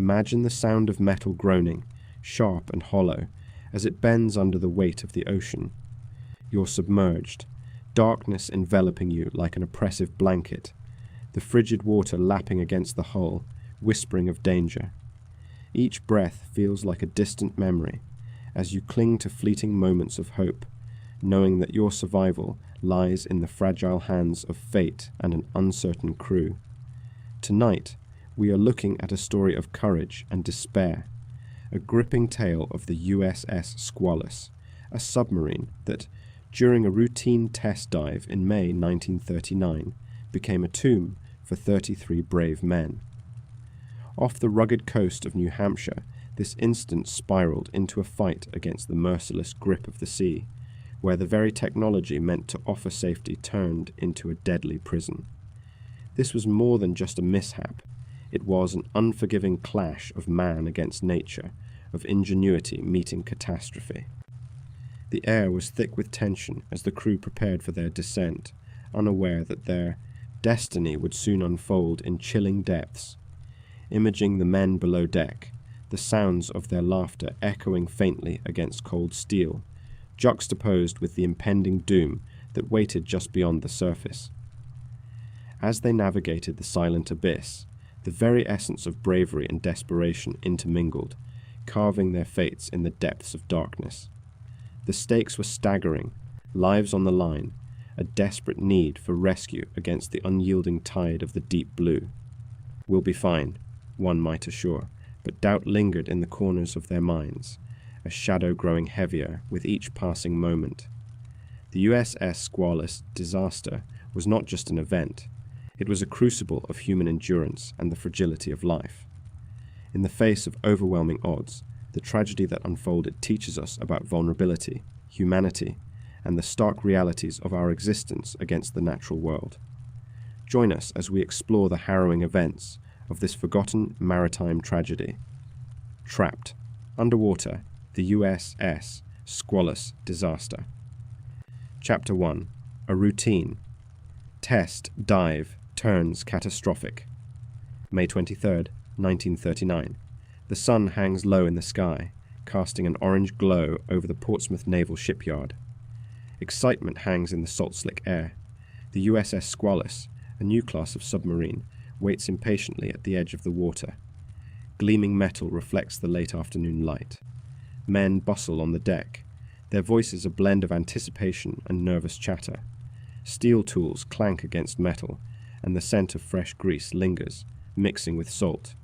Imagine the sound of metal groaning, sharp and hollow, as it bends under the weight of the ocean. You're submerged, darkness enveloping you like an oppressive blanket, the frigid water lapping against the hull, whispering of danger. Each breath feels like a distant memory, as you cling to fleeting moments of hope, knowing that your survival lies in the fragile hands of fate and an uncertain crew. Tonight, we are looking at a story of courage and despair, a gripping tale of the USS Squalus, a submarine that, during a routine test dive in May 1939, became a tomb for 33 brave men. Off the rugged coast of New Hampshire, this incident spiraled into a fight against the merciless grip of the sea, where the very technology meant to offer safety turned into a deadly prison. This was more than just a mishap. It was an unforgiving clash of man against nature, of ingenuity meeting catastrophe. The air was thick with tension as the crew prepared for their descent, unaware that their destiny would soon unfold in chilling depths. Imaging the men below deck, the sounds of their laughter echoing faintly against cold steel, juxtaposed with the impending doom that waited just beyond the surface. As they navigated the silent abyss, the very essence of bravery and desperation intermingled, carving their fates in the depths of darkness. The stakes were staggering, lives on the line, a desperate need for rescue against the unyielding tide of the deep blue. "We'll be fine," one might assure, but doubt lingered in the corners of their minds, a shadow growing heavier with each passing moment. The USS Squalus disaster was not just an event. It was a crucible of human endurance and the fragility of life. In the face of overwhelming odds, the tragedy that unfolded teaches us about vulnerability, humanity, and the stark realities of our existence against the natural world. Join us as we explore the harrowing events of this forgotten maritime tragedy. Trapped, underwater, the USS Squalus disaster. Chapter 1. A routine. Test dive turns catastrophic. May 23rd, 1939. The sun hangs low in the sky, casting an orange glow over the Portsmouth Naval Shipyard. Excitement hangs in the salt-slick air. The USS Squalus, a new class of submarine, waits impatiently at the edge of the water. Gleaming metal reflects the late afternoon light. Men bustle on the deck, their voices a blend of anticipation and nervous chatter. Steel tools clank against metal, and the scent of fresh grease lingers, mixing with salt.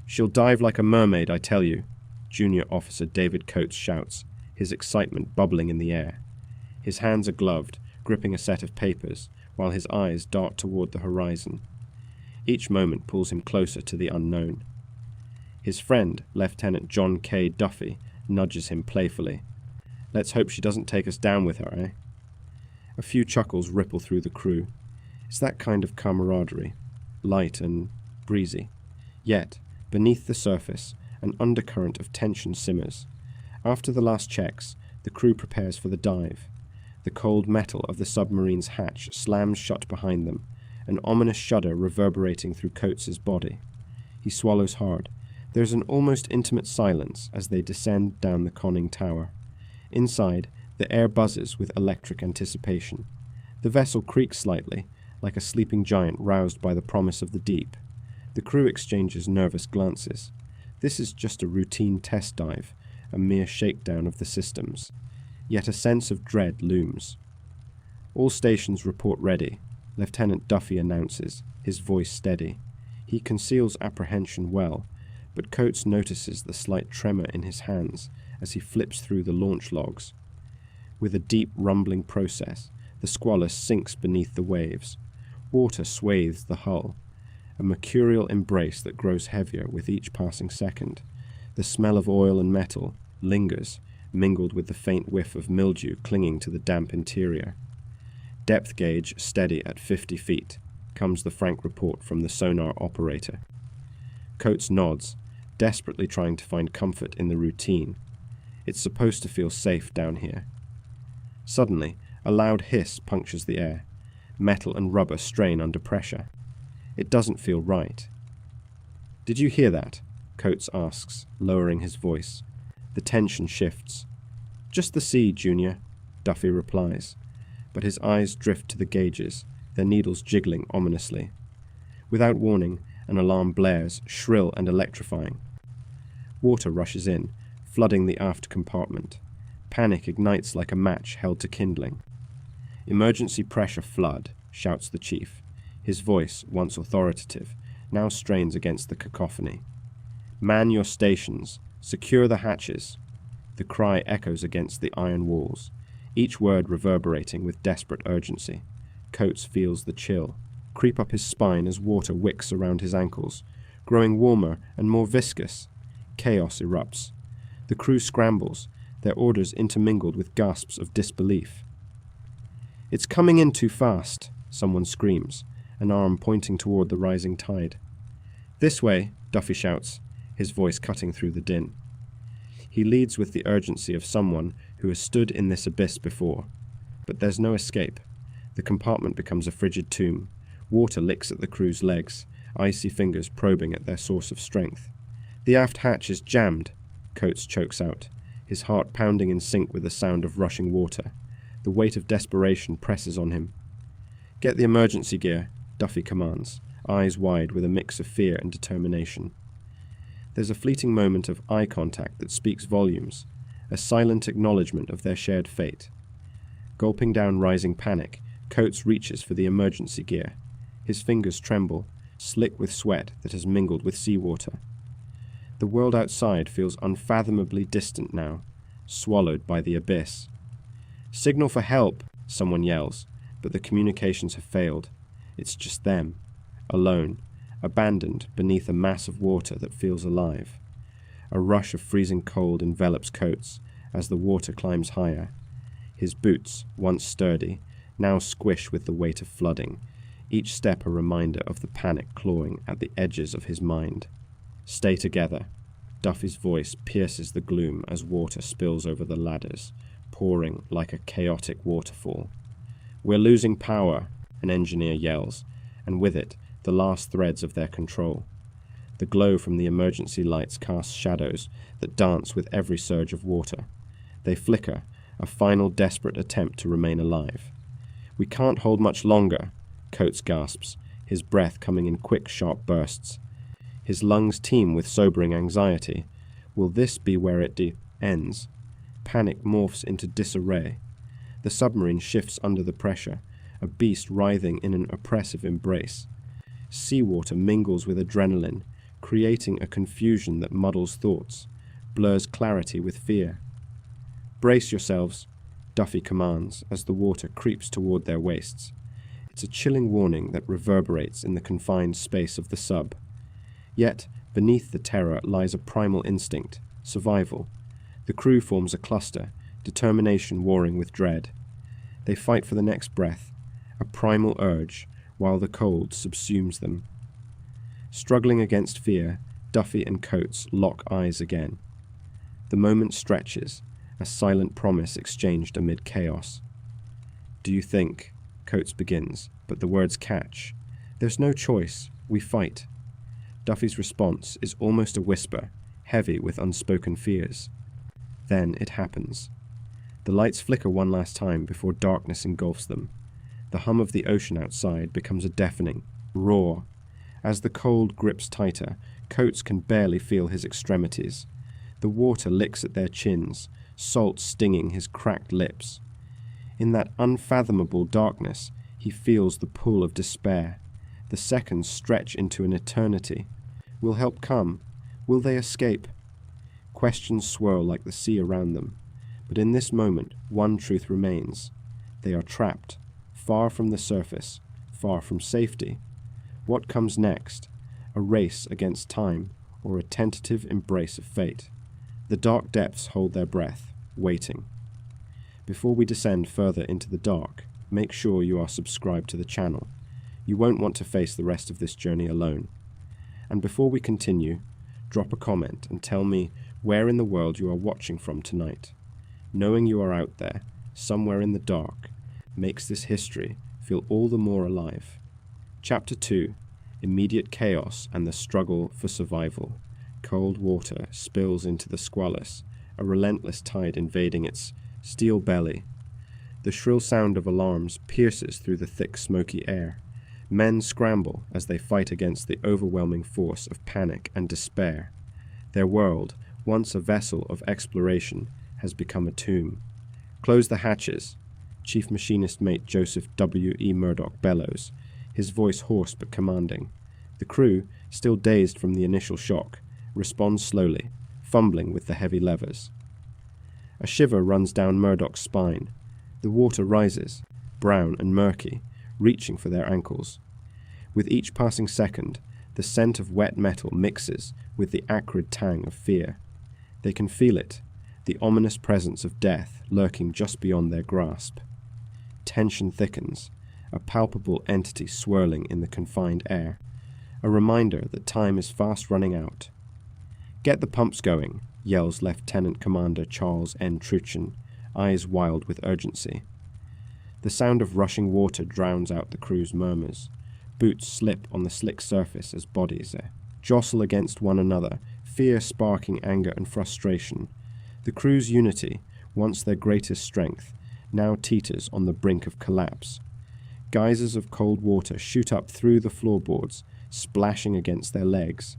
"She'll dive like a mermaid, I tell you," Junior Officer David Coates shouts, his excitement bubbling in the air. His hands are gloved, gripping a set of papers, while his eyes dart toward the horizon. Each moment pulls him closer to the unknown. His friend, Lieutenant John K. Duffy, nudges him playfully. "Let's hope she doesn't take us down with her, eh?" A few chuckles ripple through the crew. It's that kind of camaraderie, light and breezy. Yet, beneath the surface, an undercurrent of tension simmers. After the last checks, the crew prepares for the dive. The cold metal of the submarine's hatch slams shut behind them, an ominous shudder reverberating through Coates's body. He swallows hard. There's an almost intimate silence as they descend down the conning tower. Inside, the air buzzes with electric anticipation. The vessel creaks slightly, like a sleeping giant roused by the promise of the deep. The crew exchanges nervous glances. This is just a routine test dive, a mere shakedown of the systems. Yet a sense of dread looms. "All stations report ready," Lieutenant Duffy announces, his voice steady. He conceals apprehension well, but Coates notices the slight tremor in his hands as he flips through the launch logs. With a deep rumbling process, the Squalus sinks beneath the waves. Water swathes the hull, a mercurial embrace that grows heavier with each passing second. The smell of oil and metal lingers, mingled with the faint whiff of mildew clinging to the damp interior. "Depth gauge steady at 50 feet, comes the frank report from the sonar operator. Coates nods, desperately trying to find comfort in the routine. It's supposed to feel safe down here. Suddenly, a loud hiss punctures the air. Metal and rubber strain under pressure. It doesn't feel right. "Did you hear that?" Coates asks, lowering his voice. The tension shifts. "Just the sea, Junior," Duffy replies, but his eyes drift to the gauges, their needles jiggling ominously. Without warning, an alarm blares, shrill and electrifying. Water rushes in, flooding the aft compartment. Panic ignites like a match held to kindling. "Emergency pressure flood," shouts the chief. His voice, once authoritative, now strains against the cacophony. "Man your stations. Secure the hatches." The cry echoes against the iron walls, each word reverberating with desperate urgency. Coates feels the chill creep up his spine as water wicks around his ankles, growing warmer and more viscous. Chaos erupts. The crew scrambles, their orders intermingled with gasps of disbelief. "It's coming in too fast," someone screams, an arm pointing toward the rising tide. "This way," Duffy shouts, his voice cutting through the din. He leads with the urgency of someone who has stood in this abyss before. But there's no escape. The compartment becomes a frigid tomb. Water licks at the crew's legs, icy fingers probing at their source of strength. "The aft hatch is jammed," Coates chokes out, his heart pounding in sync with the sound of rushing water. The weight of desperation presses on him. "Get the emergency gear," Duffy commands, eyes wide with a mix of fear and determination. There's a fleeting moment of eye contact that speaks volumes, a silent acknowledgement of their shared fate. Gulping down rising panic, Coates reaches for the emergency gear. His fingers tremble, slick with sweat that has mingled with seawater. The world outside feels unfathomably distant now, swallowed by the abyss. "Signal for help," someone yells, but the communications have failed. It's just them, alone, abandoned beneath a mass of water that feels alive. A rush of freezing cold envelops Coates as the water climbs higher. His boots, once sturdy, now squish with the weight of flooding, each step a reminder of the panic clawing at the edges of his mind. "Stay together." Duffy's voice pierces the gloom as water spills over the ladders, pouring like a chaotic waterfall. "We're losing power," an engineer yells, and with it, the last threads of their control. The glow from the emergency lights casts shadows that dance with every surge of water. They flicker, a final desperate attempt to remain alive. "We can't hold much longer," Coates gasps, his breath coming in quick, sharp bursts. His lungs teem with sobering anxiety. Will this be where it ends? Panic morphs into disarray. The submarine shifts under the pressure, a beast writhing in an oppressive embrace. Seawater mingles with adrenaline, creating a confusion that muddles thoughts, blurs clarity with fear. "Brace yourselves," Duffy commands as the water creeps toward their waists. It's a chilling warning that reverberates in the confined space of the sub. Yet, beneath the terror lies a primal instinct, survival. The crew forms a cluster, determination warring with dread. They fight for the next breath, a primal urge, while the cold subsumes them. Struggling against fear, Duffy and Coates lock eyes again. The moment stretches, a silent promise exchanged amid chaos. "Do you think?" Coates begins, but the words catch. "There's no choice. We fight." Duffy's response is almost a whisper, heavy with unspoken fears. Then it happens. The lights flicker one last time before darkness engulfs them. The hum of the ocean outside becomes a deafening roar. As the cold grips tighter, Coates can barely feel his extremities. The water licks at their chins, salt stinging his cracked lips. In that unfathomable darkness, he feels the pull of despair. The seconds stretch into an eternity. Will help come? Will they escape? Questions swirl like the sea around them. But in this moment, one truth remains. They are trapped, far from the surface, far from safety. What comes next? A race against time, or a tentative embrace of fate? The dark depths hold their breath, waiting. Before we descend further into the dark, make sure you are subscribed to the channel. You won't want to face the rest of this journey alone. And before we continue, drop a comment and tell me where in the world you are watching from tonight. Knowing you are out there, somewhere in the dark, makes this history feel all the more alive. Chapter 2, Immediate Chaos and the Struggle for Survival. cold water spills into the Squalus, a relentless tide invading its steel belly. The shrill sound of alarms pierces through the thick, smoky air. Men scramble as they fight against the overwhelming force of panic and despair. Their world, once a vessel of exploration, has become a tomb. "Close the hatches," Chief Machinist Mate Joseph W. E. Murdoch bellows, his voice hoarse but commanding. The crew, still dazed from the initial shock, responds slowly, fumbling with the heavy levers. A shiver runs down Murdoch's spine. The water rises, brown and murky, reaching for their ankles. With each passing second, the scent of wet metal mixes with the acrid tang of fear. They can feel it, the ominous presence of death lurking just beyond their grasp. Tension thickens, a palpable entity swirling in the confined air, a reminder that time is fast running out. "Get the pumps going," yells Lieutenant Commander Charles N. Truchin, eyes wild with urgency. The sound of rushing water drowns out the crew's murmurs. Boots slip on the slick surface as bodies jostle against one another, fear sparking anger and frustration. The crew's unity, once their greatest strength, now teeters on the brink of collapse. Geysers of cold water shoot up through the floorboards, splashing against their legs.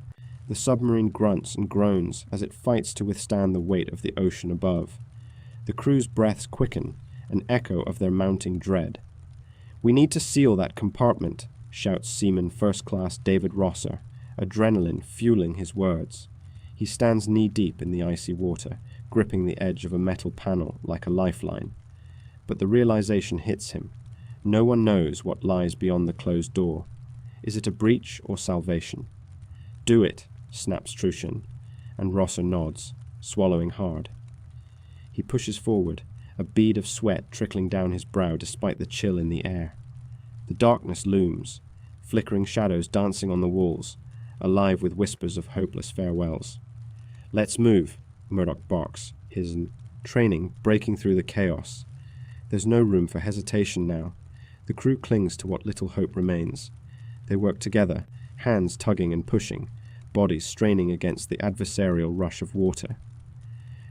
The submarine grunts and groans as it fights to withstand the weight of the ocean above. The crew's breaths quicken, an echo of their mounting dread. "We need to seal that compartment," shouts Seaman First Class David Rosser, adrenaline fueling his words. He stands knee-deep in the icy water, gripping the edge of a metal panel like a lifeline. But the realization hits him. No one knows what lies beyond the closed door. Is it a breach or salvation? "Do it," snaps Truchin, and Rosser nods, swallowing hard. He pushes forward, a bead of sweat trickling down his brow despite the chill in the air. The darkness looms, flickering shadows dancing on the walls, alive with whispers of hopeless farewells. "Let's move," Murdoch barks, his training breaking through the chaos. There's no room for hesitation now. The crew clings to what little hope remains. They work together, hands tugging and pushing, bodies straining against the adversarial rush of water.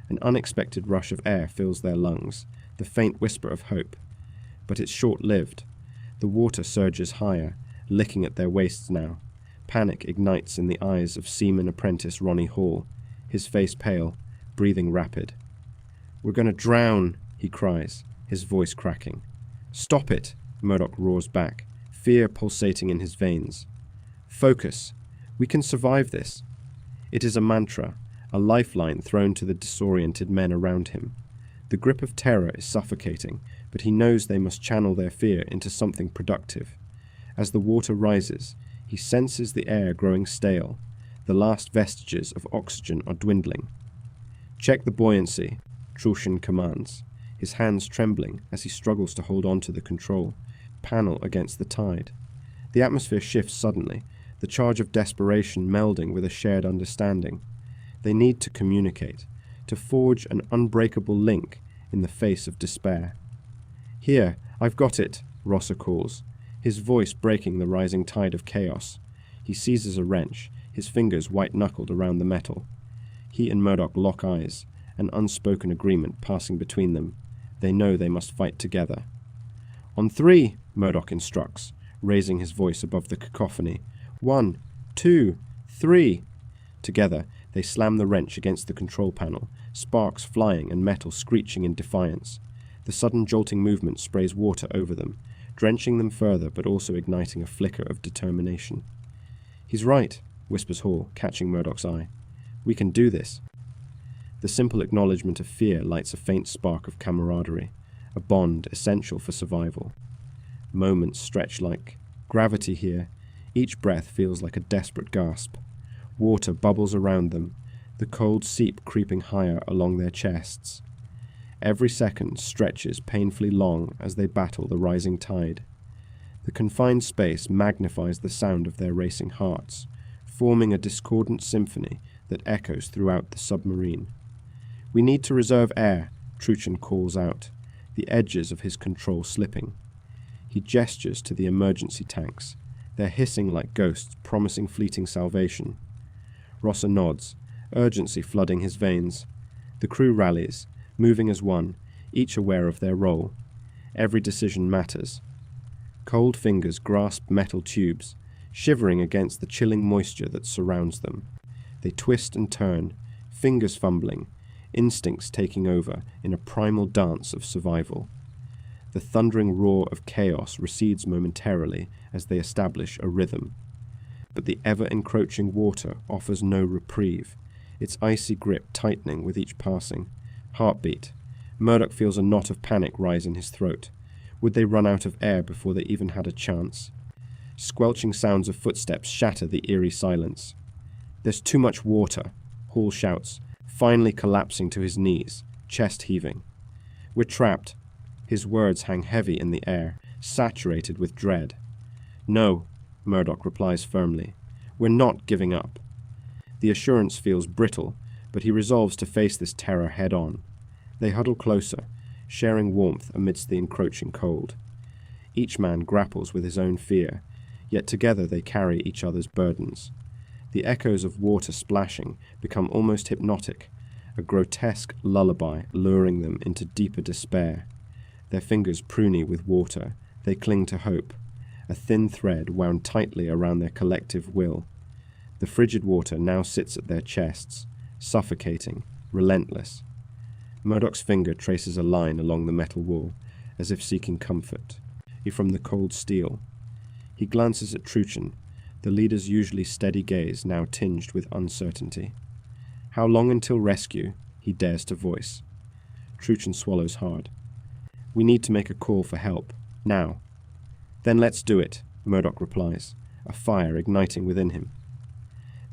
An unexpected rush of air fills their lungs, the faint whisper of hope. But it's short-lived. The water surges higher, licking at their waists now. Panic ignites in the eyes of Seaman Apprentice Ronnie Hall, his face pale, breathing rapid. "We're going to drown," he cries, his voice cracking. "Stop it," Murdoch roars back, fear pulsating in his veins. "Focus. We can survive this." It is a mantra, a lifeline thrown to the disoriented men around him. The grip of terror is suffocating, but he knows they must channel their fear into something productive. As the water rises, he senses the air growing stale. The last vestiges of oxygen are dwindling. "Check the buoyancy," Truchin commands, his hands trembling as he struggles to hold on to the control panel against the tide. The atmosphere shifts suddenly, the charge of desperation melding with a shared understanding. They need to communicate, to forge an unbreakable link in the face of despair. "Here, I've got it," Rosser calls, his voice breaking the rising tide of chaos. He seizes a wrench, his fingers white-knuckled around the metal. He and Murdoch lock eyes, an unspoken agreement passing between them. They know they must fight together. "On 3, Murdoch instructs, raising his voice above the cacophony. 1, 2, 3. Together, they slam the wrench against the control panel, sparks flying and metal screeching in defiance. The sudden jolting movement sprays water over them, drenching them further but also igniting a flicker of determination. "He's right," whispers Hall, catching Murdoch's eye. "We can do this." The simple acknowledgement of fear lights a faint spark of camaraderie, a bond essential for survival. Moments stretch like gravity here. Each breath feels like a desperate gasp. Water bubbles around them, the cold seep creeping higher along their chests. Every second stretches painfully long as they battle the rising tide. The confined space magnifies the sound of their racing hearts, forming a discordant symphony that echoes throughout the submarine. "We need to reserve air," Truchin calls out, the edges of his control slipping. He gestures to the emergency tanks, their hissing like ghosts promising fleeting salvation. Rosser nods, urgency flooding his veins. The crew rallies, moving as one, each aware of their role. Every decision matters. Cold fingers grasp metal tubes, shivering against the chilling moisture that surrounds them. They twist and turn, fingers fumbling, instincts taking over in a primal dance of survival. The thundering roar of chaos recedes momentarily as they establish a rhythm. But the ever-encroaching water offers no reprieve, its icy grip tightening with each passing heartbeat. Murdoch feels a knot of panic rise in his throat. Would they run out of air before they even had a chance? Squelching sounds of footsteps shatter the eerie silence. "There's too much water," Hall shouts, finally collapsing to his knees, chest heaving. "We're trapped." His words hang heavy in the air, saturated with dread. "No," Murdoch replies firmly. "We're not giving up." The assurance feels brittle, but he resolves to face this terror head-on. They huddle closer, sharing warmth amidst the encroaching cold. Each man grapples with his own fear, yet together they carry each other's burdens. The echoes of water splashing become almost hypnotic, a grotesque lullaby luring them into deeper despair. Their fingers pruny with water, they cling to hope, a thin thread wound tightly around their collective will. The frigid water now sits at their chests, suffocating, relentless. Murdoch's finger traces a line along the metal wall, as if seeking comfort, from the cold steel. He glances at Truchen, the leader's usually steady gaze now tinged with uncertainty. How long until rescue, he dares to voice. Truchen swallows hard. "We need to make a call for help, now." "Then let's do it," Murdoch replies, a fire igniting within him.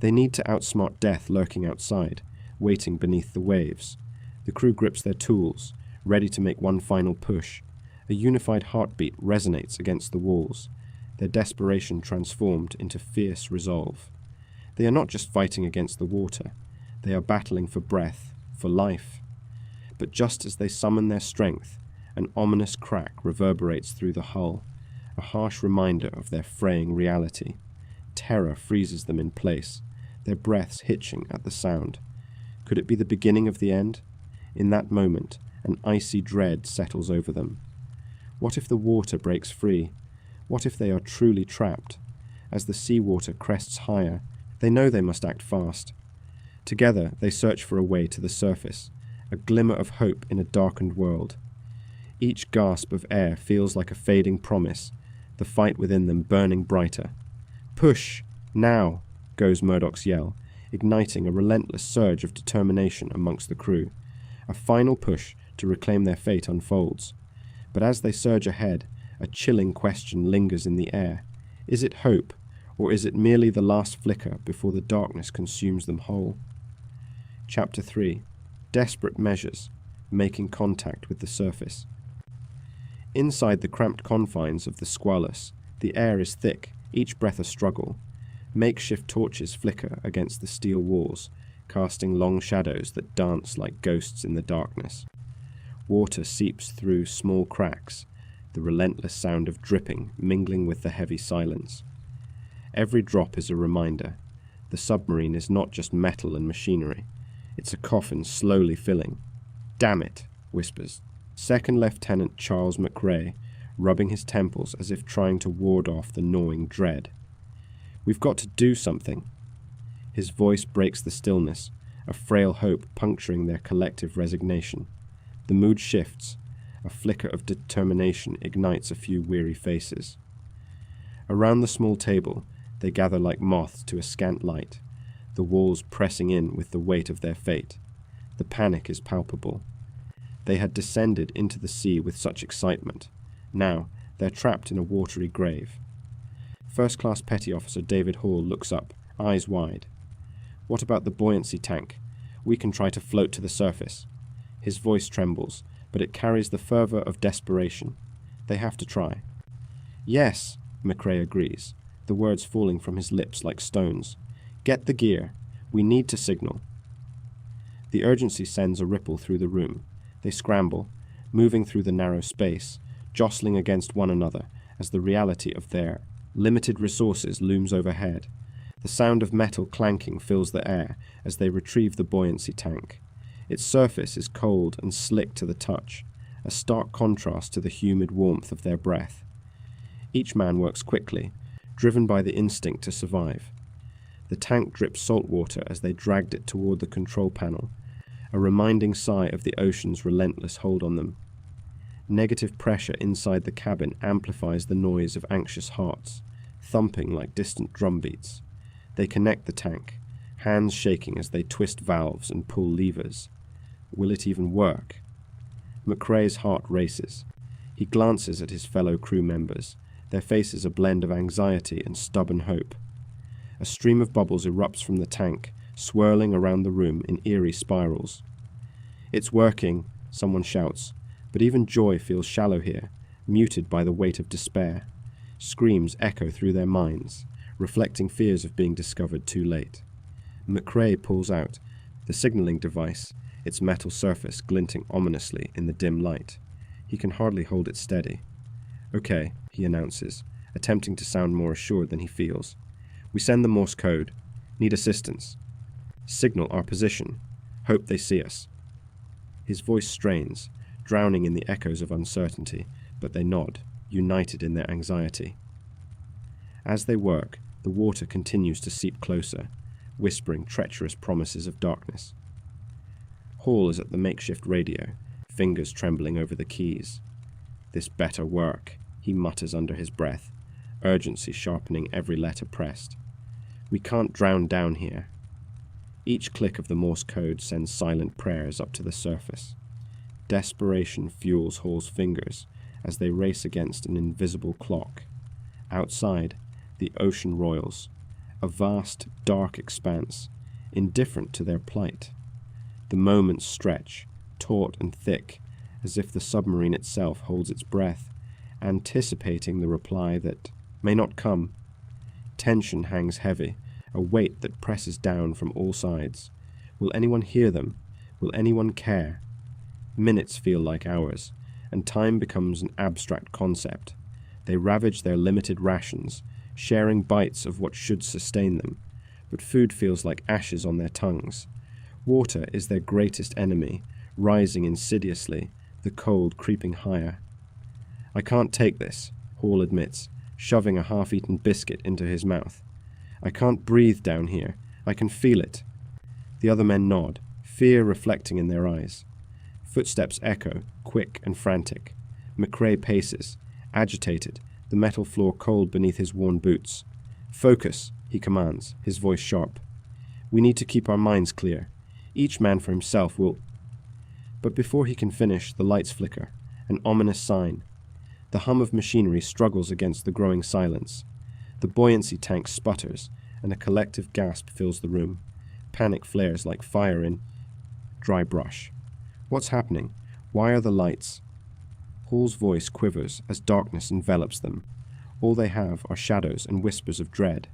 They need to outsmart death lurking outside, waiting beneath the waves. The crew grips their tools, ready to make one final push. A unified heartbeat resonates against the walls, their desperation transformed into fierce resolve. They are not just fighting against the water, they are battling for breath, for life. But just as they summon their strength, an ominous crack reverberates through the hull, a harsh reminder of their fraying reality. Terror freezes them in place, their breaths hitching at the sound. Could it be the beginning of the end? In that moment, an icy dread settles over them. What if the water breaks free? What if they are truly trapped? As the seawater crests higher, they know they must act fast. Together, they search for a way to the surface, a glimmer of hope in a darkened world. Each gasp of air feels like a fading promise, the fight within them burning brighter. "Push! Now!" goes Murdoch's yell, igniting a relentless surge of determination amongst the crew. A final push to reclaim their fate unfolds. But as they surge ahead, a chilling question lingers in the air. Is it hope, or is it merely the last flicker before the darkness consumes them whole? Chapter 3. Desperate Measures, Making Contact with the Surface. Inside the cramped confines of the Squalus, the air is thick, each breath a struggle. Makeshift torches flicker against the steel walls, casting long shadows that dance like ghosts in the darkness. Water seeps through small cracks, the relentless sound of dripping mingling with the heavy silence. Every drop is a reminder. The submarine is not just metal and machinery. It's a coffin slowly filling. "Damn it," whispers Second Lieutenant Charles McRae, rubbing his temples as if trying to ward off the gnawing dread. "We've got to do something." His voice breaks the stillness, a frail hope puncturing their collective resignation. The mood shifts. A flicker of determination ignites a few weary faces. Around the small table, they gather like moths to a scant light, the walls pressing in with the weight of their fate. The panic is palpable. They had descended into the sea with such excitement. Now, they're trapped in a watery grave. First-class Petty Officer David Hall looks up, eyes wide. "What about the buoyancy tank? We can try to float to the surface." His voice trembles, but it carries the fervor of desperation. They have to try. "Yes," McRae agrees, the words falling from his lips like stones. "Get the gear. We need to signal." The urgency sends a ripple through the room. They scramble, moving through the narrow space, jostling against one another as the reality of their limited resources looms overhead. The sound of metal clanking fills the air as they retrieve the buoyancy tank. Its surface is cold and slick to the touch, a stark contrast to the humid warmth of their breath. Each man works quickly, driven by the instinct to survive. The tank drips salt water as they dragged it toward the control panel, a reminding sigh of the ocean's relentless hold on them. Negative pressure inside the cabin amplifies the noise of anxious hearts, thumping like distant drumbeats. They connect the tank, hands shaking as they twist valves and pull levers. Will it even work? McRae's heart races. He glances at his fellow crew members, their faces a blend of anxiety and stubborn hope. A stream of bubbles erupts from the tank, swirling around the room in eerie spirals. "It's working," someone shouts, but even joy feels shallow here, muted by the weight of despair. Screams echo through their minds, reflecting fears of being discovered too late. McRae pulls out the signaling device, its metal surface glinting ominously in the dim light. He can hardly hold it steady. "Okay," he announces, attempting to sound more assured than he feels. "We send the Morse code. Need assistance. Signal our position. Hope they see us." His voice strains, drowning in the echoes of uncertainty, but they nod, united in their anxiety. As they work, the water continues to seep closer, whispering treacherous promises of darkness. Hall is at the makeshift radio, fingers trembling over the keys. "This better work," he mutters under his breath, urgency sharpening every letter pressed. "We can't drown down here." Each click of the Morse code sends silent prayers up to the surface. Desperation fuels Hall's fingers as they race against an invisible clock. Outside, the ocean roils, a vast, dark expanse, indifferent to their plight. The moments stretch, taut and thick, as if the submarine itself holds its breath, anticipating the reply that may not come. Tension hangs heavy, a weight that presses down from all sides. Will anyone hear them? Will anyone care? Minutes feel like hours, and time becomes an abstract concept. They ravage their limited rations, sharing bites of what should sustain them, but food feels like ashes on their tongues. Water is their greatest enemy, rising insidiously, the cold creeping higher. "I can't take this," Hall admits, shoving a half-eaten biscuit into his mouth. "I can't breathe down here. I can feel it." The other men nod, fear reflecting in their eyes. Footsteps echo, quick and frantic. McRae paces, agitated, the metal floor cold beneath his worn boots. "Focus," he commands, his voice sharp. "We need to keep our minds clear. Each man for himself will—" But before he can finish, the lights flicker, an ominous sign. The hum of machinery struggles against the growing silence. The buoyancy tank sputters, and a collective gasp fills the room. Panic flares like fire in dry brush. What's happening? Why are the lights? Hall's voice quivers as darkness envelops them. All they have are shadows and whispers of dread.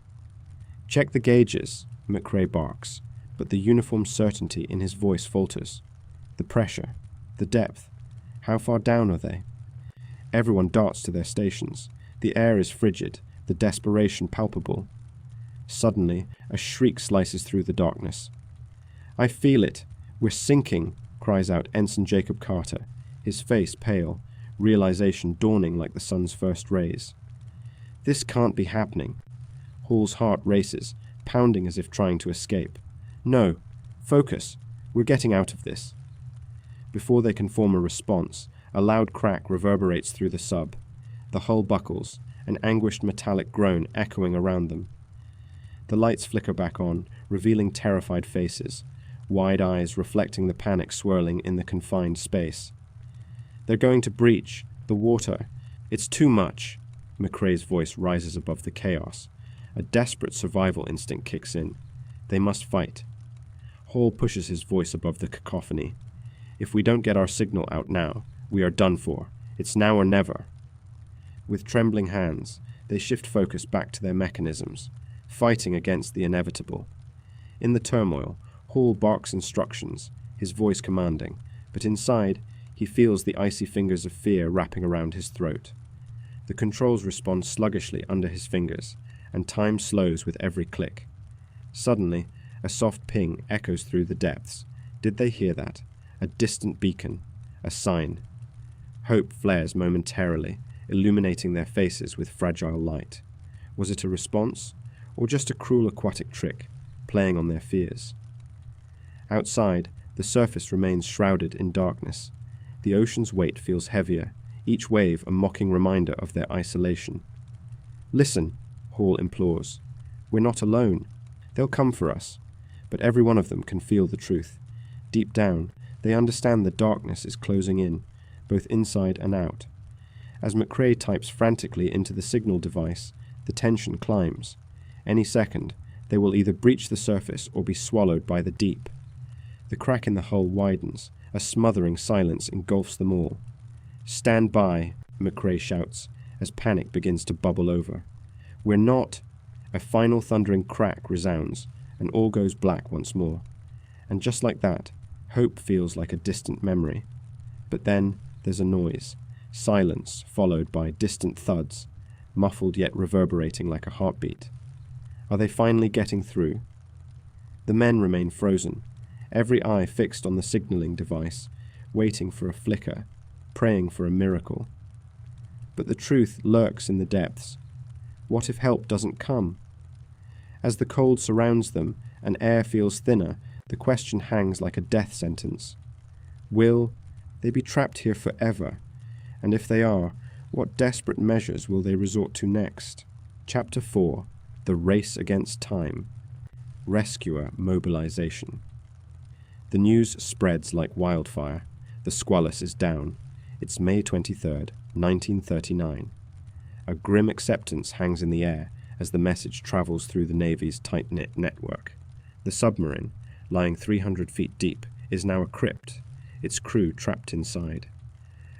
"Check the gauges," McRae barks, but the uniform certainty in his voice falters. The pressure, the depth, how far down are they? Everyone darts to their stations. The air is frigid, the desperation palpable. Suddenly, a shriek slices through the darkness. "I feel it! We're sinking!" cries out Ensign Jacob Carter, his face pale, realization dawning like the sun's first rays. "This can't be happening." Hall's heart races, pounding as if trying to escape. "No! Focus! We're getting out of this." Before they can form a response, a loud crack reverberates through the sub. The hull buckles, an anguished metallic groan echoing around them. The lights flicker back on, revealing terrified faces, wide eyes reflecting the panic swirling in the confined space. "They're going to breach. The water. It's too much." McRae's voice rises above the chaos. A desperate survival instinct kicks in. They must fight. Hall pushes his voice above the cacophony. "If we don't get our signal out now, we are done for. It's now or never." With trembling hands, they shift focus back to their mechanisms, fighting against the inevitable. In the turmoil, Hall barks instructions, his voice commanding, but inside, he feels the icy fingers of fear wrapping around his throat. The controls respond sluggishly under his fingers, and time slows with every click. Suddenly, a soft ping echoes through the depths. Did they hear that? A distant beacon. A sign. Hope flares momentarily, illuminating their faces with fragile light. Was it a response, or just a cruel aquatic trick, playing on their fears? Outside, the surface remains shrouded in darkness. The ocean's weight feels heavier, each wave a mocking reminder of their isolation. "Listen," Hall implores. "We're not alone. They'll come for us." But every one of them can feel the truth. Deep down, they understand the darkness is closing in, both inside and out. As McCrae types frantically into the signal device, the tension climbs. Any second, they will either breach the surface or be swallowed by the deep. The crack in the hull widens. A smothering silence engulfs them all. "Stand by," McCrae shouts, as panic begins to bubble over. "We're not—" A final thundering crack resounds, and all goes black once more. And just like that, hope feels like a distant memory. But then there's a noise. Silence followed by distant thuds, muffled yet reverberating like a heartbeat. Are they finally getting through? The men remain frozen, every eye fixed on the signaling device, waiting for a flicker, praying for a miracle. But the truth lurks in the depths. What if help doesn't come? As the cold surrounds them and air feels thinner, the question hangs like a death sentence. Will they be trapped here forever? And if they are, what desperate measures will they resort to next? Chapter 4. The Race Against Time. Rescuer Mobilization. The news spreads like wildfire. The Squalus is down. It's May 23rd, 1939. A grim acceptance hangs in the air as the message travels through the Navy's tight-knit network. The submarine, lying 300 feet deep, is now a crypt, its crew trapped inside.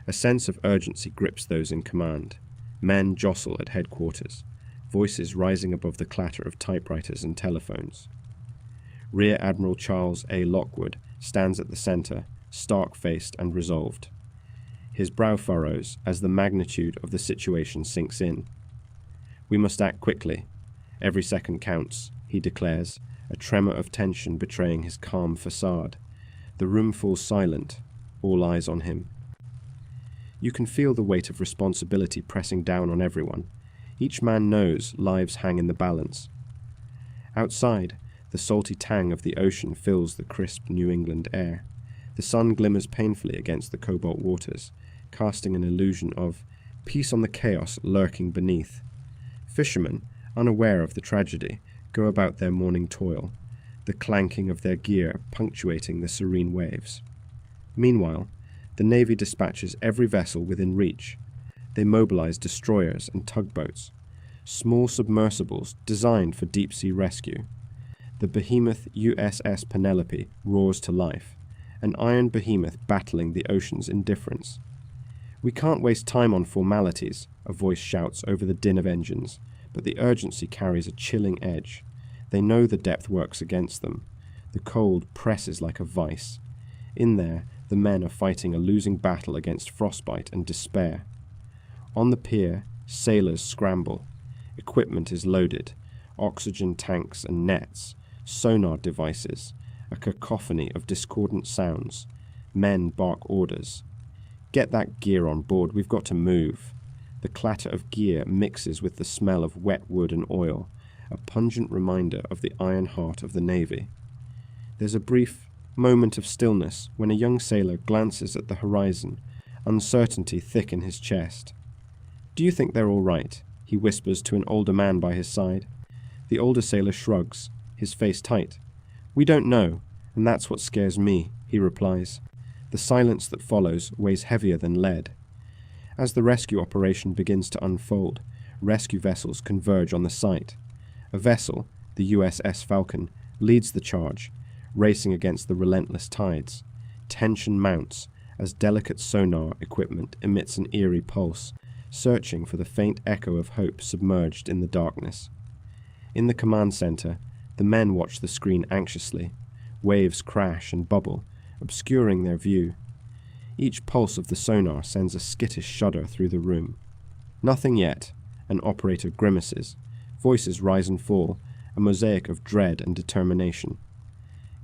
A sense of urgency grips those in command. Men jostle at headquarters, voices rising above the clatter of typewriters and telephones. Rear Admiral Charles A. Lockwood stands at the center, stark-faced and resolved. His brow furrows as the magnitude of the situation sinks in. "We must act quickly. Every second counts," he declares, a tremor of tension betraying his calm facade. The room falls silent, all eyes on him. You can feel the weight of responsibility pressing down on everyone. Each man knows lives hang in the balance. Outside, the salty tang of the ocean fills the crisp New England air. The sun glimmers painfully against the cobalt waters, casting an illusion of peace on the chaos lurking beneath. Fishermen, unaware of the tragedy, go about their morning toil, the clanking of their gear punctuating the serene waves. Meanwhile, the Navy dispatches every vessel within reach. They mobilize destroyers and tugboats, small submersibles designed for deep-sea rescue. The behemoth USS Penelope roars to life, an iron behemoth battling the ocean's indifference. "We can't waste time on formalities," a voice shouts over the din of engines, but the urgency carries a chilling edge. They know the depth works against them. The cold presses like a vice. In there, the men are fighting a losing battle against frostbite and despair. On the pier, sailors scramble. Equipment is loaded, oxygen tanks and nets, sonar devices, a cacophony of discordant sounds. Men bark orders. "Get that gear on board, we've got to move." The clatter of gear mixes with the smell of wet wood and oil, a pungent reminder of the iron heart of the Navy. There's a brief moment of stillness when a young sailor glances at the horizon, uncertainty thick in his chest. "Do you think they're all right?" he whispers to an older man by his side. The older sailor shrugs, his face tight. "We don't know, and that's what scares me," he replies. The silence that follows weighs heavier than lead. As the rescue operation begins to unfold, rescue vessels converge on the site. A vessel, the USS Falcon, leads the charge, racing against the relentless tides. Tension mounts as delicate sonar equipment emits an eerie pulse, searching for the faint echo of hope submerged in the darkness. In the command center, the men watch the screen anxiously. Waves crash and bubble, obscuring their view. Each pulse of the sonar sends a skittish shudder through the room. "Nothing yet," an operator grimaces. Voices rise and fall, a mosaic of dread and determination.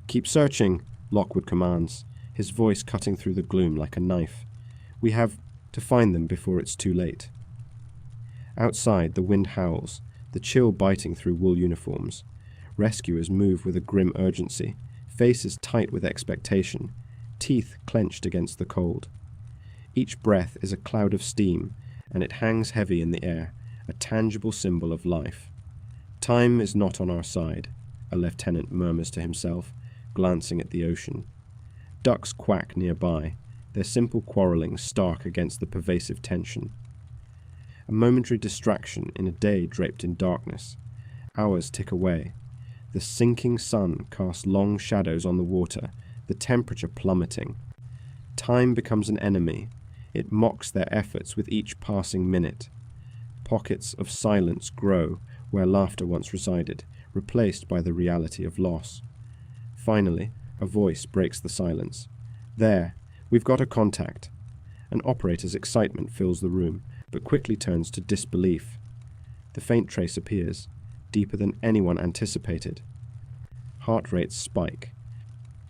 "Keep searching," Lockwood commands, his voice cutting through the gloom like a knife. "We have to find them before it's too late." Outside, the wind howls, the chill biting through wool uniforms. Rescuers move with a grim urgency, faces tight with expectation, teeth clenched against the cold. Each breath is a cloud of steam, and it hangs heavy in the air, a tangible symbol of life. "Time is not on our side," a lieutenant murmurs to himself, glancing at the ocean. Ducks quack nearby, their simple quarrelling stark against the pervasive tension. A momentary distraction in a day draped in darkness. Hours tick away. The sinking sun casts long shadows on the water, the temperature plummeting. Time becomes an enemy. It mocks their efforts with each passing minute. Pockets of silence grow where laughter once resided, replaced by the reality of loss. Finally, a voice breaks the silence. "There, we've got a contact." An operator's excitement fills the room, but quickly turns to disbelief. The faint trace appears, deeper than anyone anticipated. Heart rates spike.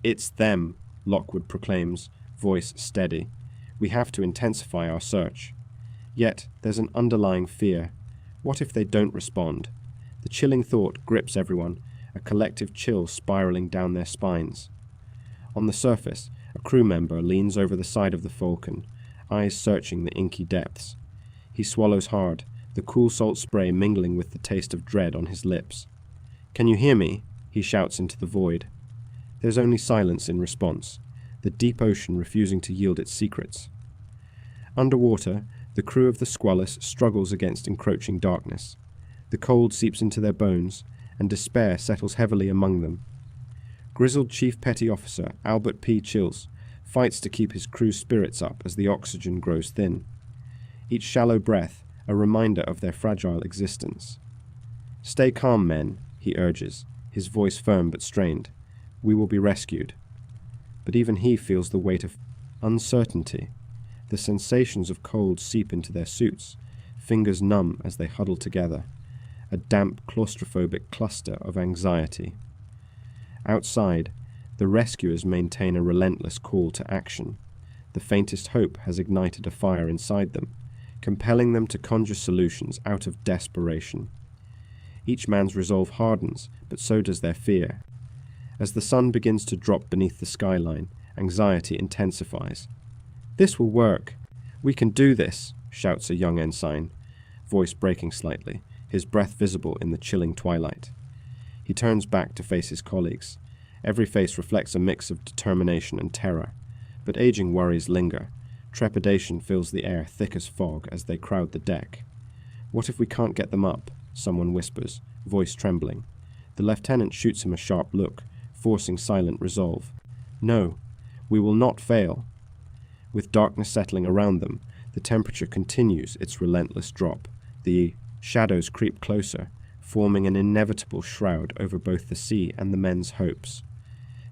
"It's them," Lockwood proclaims, voice steady. "We have to intensify our search." Yet there's an underlying fear. What if they don't respond? The chilling thought grips everyone, a collective chill spiraling down their spines. On the surface, a crew member leans over the side of the Falcon, eyes searching the inky depths. He swallows hard, the cool salt spray mingling with the taste of dread on his lips. "Can you hear me?" he shouts into the void. There's only silence in response, the deep ocean refusing to yield its secrets. Underwater, the crew of the Squalus struggles against encroaching darkness. The cold seeps into their bones, and despair settles heavily among them. Grizzled Chief Petty Officer Albert P. Chills fights to keep his crew's spirits up as the oxygen grows thin. Each shallow breath, a reminder of their fragile existence. "Stay calm, men," he urges, his voice firm but strained. "We will be rescued." But even he feels the weight of uncertainty. The sensations of cold seep into their suits, fingers numb as they huddle together, a damp, claustrophobic cluster of anxiety. Outside, the rescuers maintain a relentless call to action. The faintest hope has ignited a fire inside them, compelling them to conjure solutions out of desperation. Each man's resolve hardens, but so does their fear. As the sun begins to drop beneath the skyline, anxiety intensifies. "This will work. We can do this," shouts a young ensign, voice breaking slightly, his breath visible in the chilling twilight. He turns back to face his colleagues. Every face reflects a mix of determination and terror, but aging worries linger. Trepidation fills the air thick as fog as they crowd the deck. "What if we can't get them up?" someone whispers, voice trembling. The lieutenant shoots him a sharp look, forcing silent resolve. "No, we will not fail." With darkness settling around them, the temperature continues its relentless drop. The shadows creep closer, forming an inevitable shroud over both the sea and the men's hopes.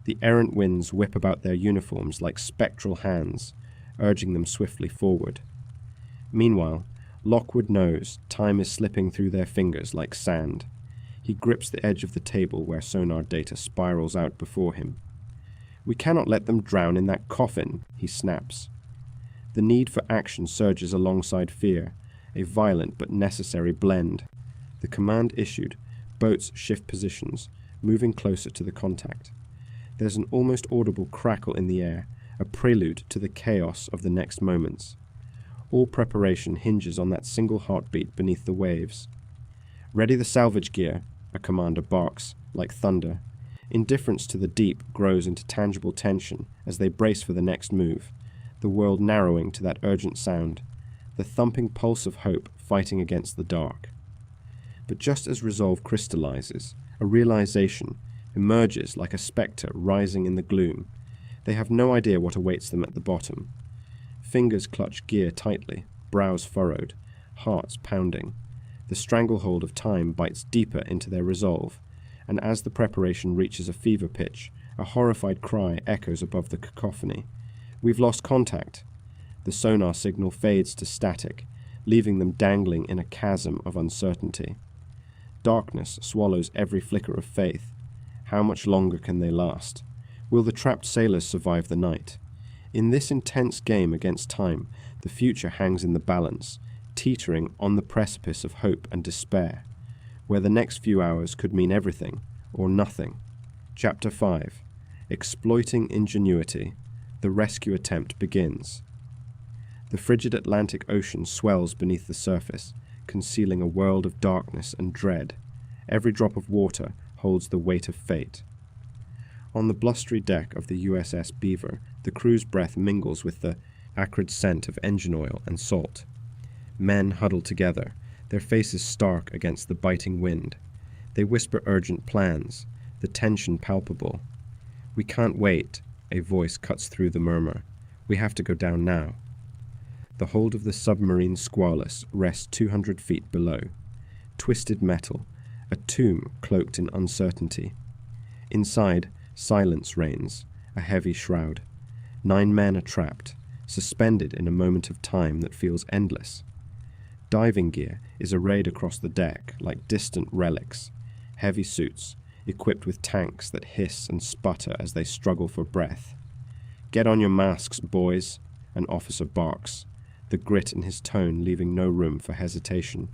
The errant winds whip about their uniforms like spectral hands, urging them swiftly forward. Meanwhile, Lockwood knows time is slipping through their fingers like sand. He grips the edge of the table where sonar data spirals out before him. "We cannot let them drown in that coffin," he snaps. The need for action surges alongside fear, a violent but necessary blend. The command issued, boats shift positions, moving closer to the contact. There's an almost audible crackle in the air, a prelude to the chaos of the next moments. All preparation hinges on that single heartbeat beneath the waves. "Ready the salvage gear," a commander barks, like thunder. Indifference to the deep grows into tangible tension as they brace for the next move, the world narrowing to that urgent sound, the thumping pulse of hope fighting against the dark. But just as resolve crystallizes, a realization emerges like a spectre rising in the gloom. They have no idea what awaits them at the bottom. Fingers clutch gear tightly, brows furrowed, hearts pounding. The stranglehold of time bites deeper into their resolve, and as the preparation reaches a fever pitch, a horrified cry echoes above the cacophony. "We've lost contact." The sonar signal fades to static, leaving them dangling in a chasm of uncertainty. Darkness swallows every flicker of faith. How much longer can they last? Will the trapped sailors survive the night? In this intense game against time, the future hangs in the balance, teetering on the precipice of hope and despair, where the next few hours could mean everything or nothing. Chapter 5. Exploiting Ingenuity. The rescue attempt begins. The frigid Atlantic Ocean swells beneath the surface, concealing a world of darkness and dread. Every drop of water holds the weight of fate. On the blustery deck of the USS Beaver, the crew's breath mingles with the acrid scent of engine oil and salt. Men huddle together, their faces stark against the biting wind. They whisper urgent plans, the tension palpable. "We can't wait," a voice cuts through the murmur. "We have to go down now." The hold of the submarine Squalus rests 200 feet below. Twisted metal, a tomb cloaked in uncertainty. Inside, silence reigns, a heavy shroud. 9 men are trapped, suspended in a moment of time that feels endless. Diving gear is arrayed across the deck like distant relics. Heavy suits, equipped with tanks that hiss and sputter as they struggle for breath. "Get on your masks, boys," an officer barks, the grit in his tone leaving no room for hesitation.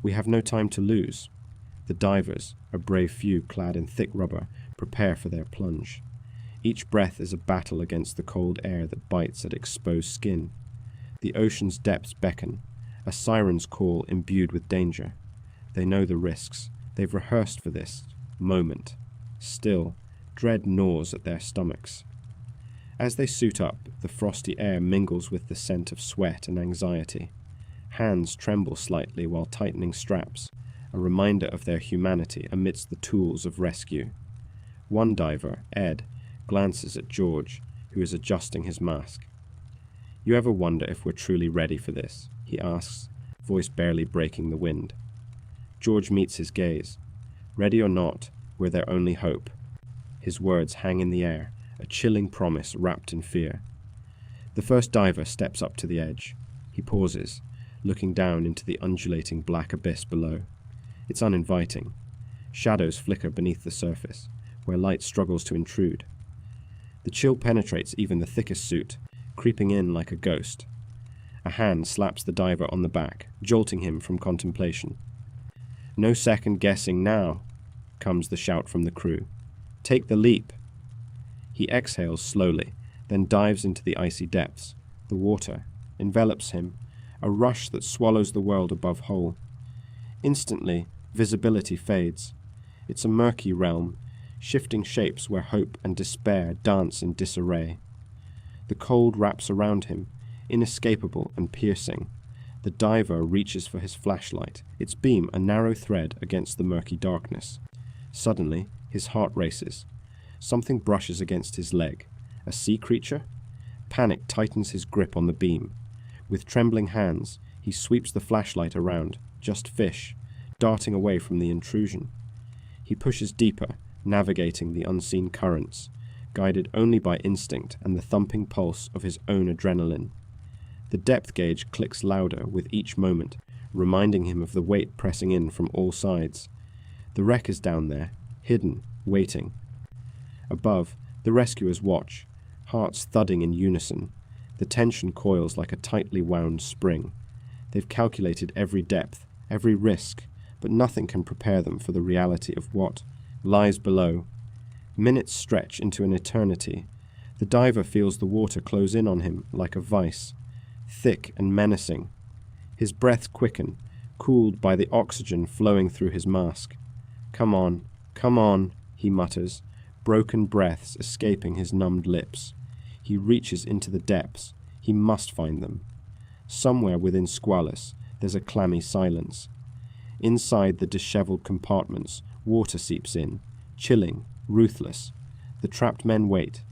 We have no time to lose. The divers, a brave few clad in thick rubber, prepare for their plunge. Each breath is a battle against the cold air that bites at exposed skin. The ocean's depths beckon, a siren's call imbued with danger. They know the risks. They've rehearsed for this moment. Still, dread gnaws at their stomachs. As they suit up, the frosty air mingles with the scent of sweat and anxiety. Hands tremble slightly while tightening straps, a reminder of their humanity amidst the tools of rescue. One diver, Ed, glances at George, who is adjusting his mask. "You ever wonder if we're truly ready for this?" he asks, voice barely breaking the wind. George meets his gaze. "Ready or not, we're their only hope." His words hang in the air, a chilling promise wrapped in fear. The first diver steps up to the edge. He pauses, looking down into the undulating black abyss below. It's uninviting. Shadows flicker beneath the surface, where light struggles to intrude. The chill penetrates even the thickest suit, creeping in like a ghost. A hand slaps the diver on the back, jolting him from contemplation. "No second guessing now," comes the shout from the crew. "Take the leap." He exhales slowly, then dives into the icy depths. The water envelops him, a rush that swallows the world above whole. Instantly, visibility fades. It's a murky realm, shifting shapes where hope and despair dance in disarray. The cold wraps around him, inescapable and piercing. The diver reaches for his flashlight, its beam a narrow thread against the murky darkness. Suddenly, his heart races. Something brushes against his leg. A sea creature? Panic tightens his grip on the beam. With trembling hands, he sweeps the flashlight around, just fish, darting away from the intrusion. He pushes deeper, navigating the unseen currents, guided only by instinct and the thumping pulse of his own adrenaline. The depth gauge clicks louder with each moment, reminding him of the weight pressing in from all sides. The wreck is down there, hidden, waiting. Above, the rescuers watch, hearts thudding in unison. The tension coils like a tightly wound spring. They've calculated every depth, every risk, but nothing can prepare them for the reality of what lies below. Minutes stretch into an eternity. The diver feels the water close in on him like a vice, thick and menacing. His breaths quicken, cooled by the oxygen flowing through his mask. Come on," he mutters, broken breaths escaping his numbed lips. He reaches into the depths. He must find them. Somewhere within Squalus, there's a clammy silence. Inside the disheveled compartments, water seeps in, chilling, ruthless. The trapped men wait,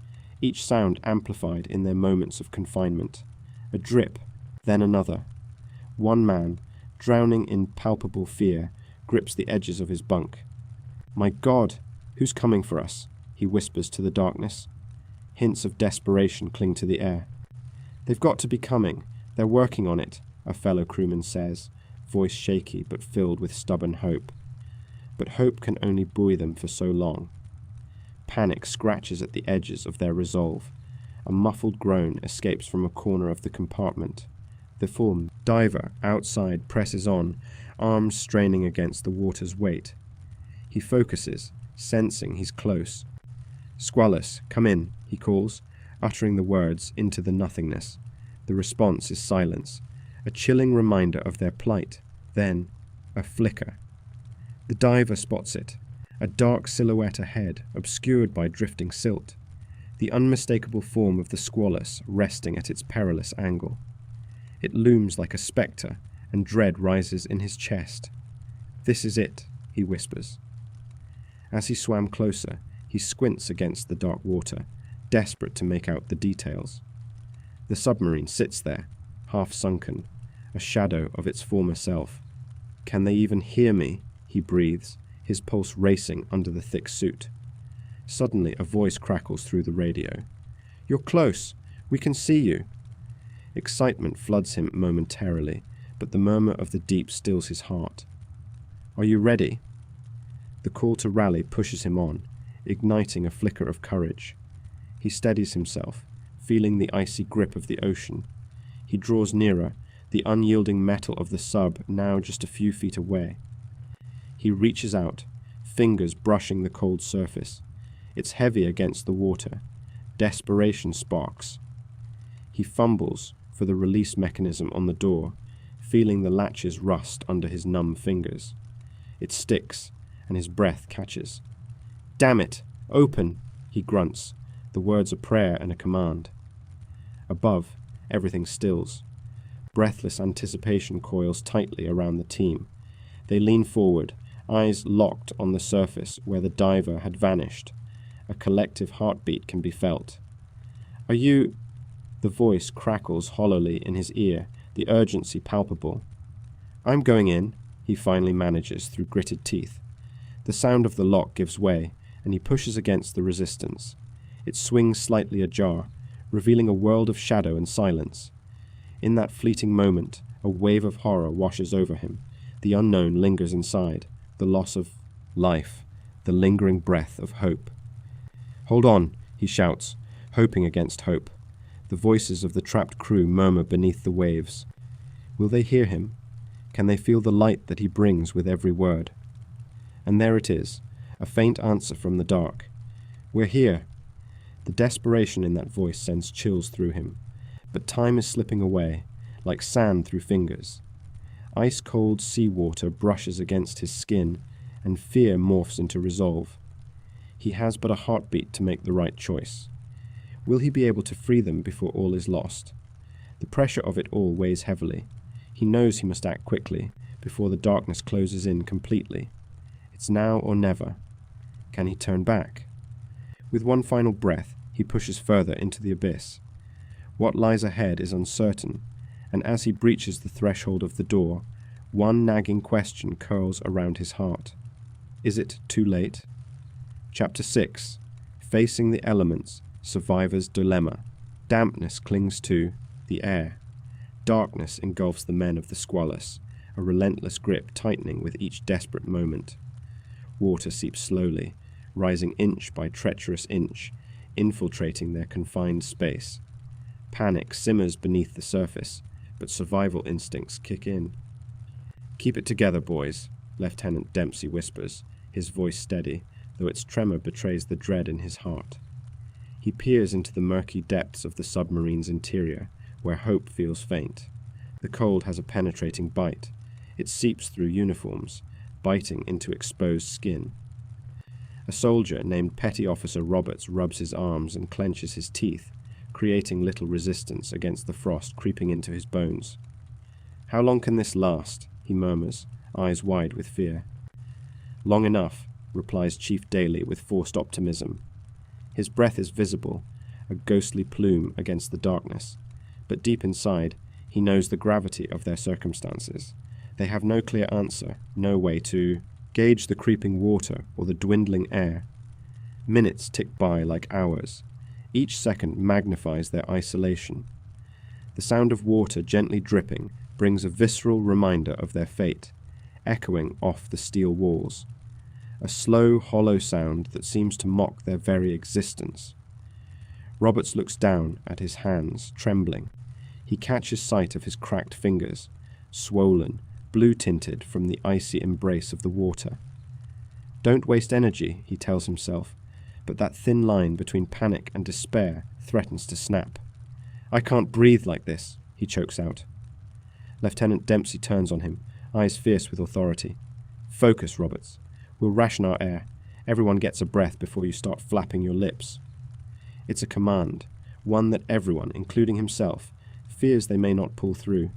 each sound amplified in their moments of confinement. A drip, then another. One man, drowning in palpable fear, grips the edges of his bunk. "My God, who's coming for us?" he whispers to the darkness. Hints of desperation cling to the air. "They've got to be coming. They're working on it," a fellow crewman says, voice shaky but filled with stubborn hope. but hope can only buoy them for so long. Panic scratches at the edges of their resolve. A muffled groan escapes from a corner of the compartment. The form diver outside presses on, arms straining against the water's weight. He focuses, sensing he's close. "Squalus, come in," he calls, uttering the words into the nothingness. The response is silence, a chilling reminder of their plight. Then, a flicker. The diver spots it, a dark silhouette ahead, obscured by drifting silt. The unmistakable form of the Squalus resting at its perilous angle. It looms like a spectre, and dread rises in his chest. "This is it," he whispers. As he swam closer, he squints against the dark water, desperate to make out the details. The submarine sits there, half sunken, a shadow of its former self. "Can they even hear me?" he breathes, his pulse racing under the thick suit. Suddenly a voice crackles through the radio. "You're close! We can see you!" Excitement floods him momentarily, but the murmur of the deep stills his heart. "Are you ready?" The call to rally pushes him on, igniting a flicker of courage. He steadies himself, feeling the icy grip of the ocean. He draws nearer, the unyielding metal of the sub now just a few feet away. He reaches out, fingers brushing the cold surface. It's heavy against the water. Desperation sparks. He fumbles for the release mechanism on the door, feeling the latches rust under his numb fingers. It sticks, and his breath catches. "Damn it! Open!" he grunts, the words a prayer and a command. Above, everything stills. Breathless anticipation coils tightly around the team. They lean forward, eyes locked on the surface where the diver had vanished. A collective heartbeat can be felt. "Are you—" The voice crackles hollowly in his ear, the urgency palpable. "I'm going in," he finally manages through gritted teeth. The sound of the lock gives way, and he pushes against the resistance. It swings slightly ajar, revealing a world of shadow and silence. In that fleeting moment, a wave of horror washes over him. The unknown lingers inside, the loss of life, the lingering breath of hope. "Hold on," he shouts, hoping against hope. The voices of the trapped crew murmur beneath the waves. Will they hear him? Can they feel the light that he brings with every word? And there it is, a faint answer from the dark. "We're here." The desperation in that voice sends chills through him. But time is slipping away, like sand through fingers. Ice-cold seawater brushes against his skin, and fear morphs into resolve. He has but a heartbeat to make the right choice. Will he be able to free them before all is lost? The pressure of it all weighs heavily. He knows he must act quickly, before the darkness closes in completely. It's now or never. Can he turn back? With one final breath, he pushes further into the abyss. What lies ahead is uncertain, and as he breaches the threshold of the door, one nagging question curls around his heart. Is it too late? Chapter 6. Facing the Elements, Survivor's Dilemma. Dampness clings to the air. Darkness engulfs the men of the Squalus, a relentless grip tightening with each desperate moment. Water seeps slowly, rising inch by treacherous inch, infiltrating their confined space. Panic simmers beneath the surface, but survival instincts kick in. "Keep it together, boys," Lieutenant Dempsey whispers, his voice steady, though its tremor betrays the dread in his heart. He peers into the murky depths of the submarine's interior, where hope feels faint. The cold has a penetrating bite. It seeps through uniforms, biting into exposed skin. A soldier named Petty Officer Roberts rubs his arms and clenches his teeth, creating little resistance against the frost creeping into his bones. "How long can this last?" he murmurs, eyes wide with fear. "Long enough," replies Chief Daly with forced optimism. His breath is visible, a ghostly plume against the darkness, but deep inside, he knows the gravity of their circumstances. They have no clear answer, no way to gauge the creeping water or the dwindling air. Minutes tick by like hours. Each second magnifies their isolation. The sound of water gently dripping brings a visceral reminder of their fate, echoing off the steel walls. a slow, hollow sound that seems to mock their very existence. Roberts looks down at his hands, trembling. He catches sight of his cracked fingers, swollen, blue-tinted from the icy embrace of the water. Don't waste energy, he tells himself, but that thin line between panic and despair threatens to snap. I can't breathe like this, he chokes out. Lieutenant Dempsey turns on him, eyes fierce with authority. Focus, Roberts. We'll ration our air. Everyone gets a breath before you start flapping your lips. It's a command, one that everyone, including himself, fears they may not pull through.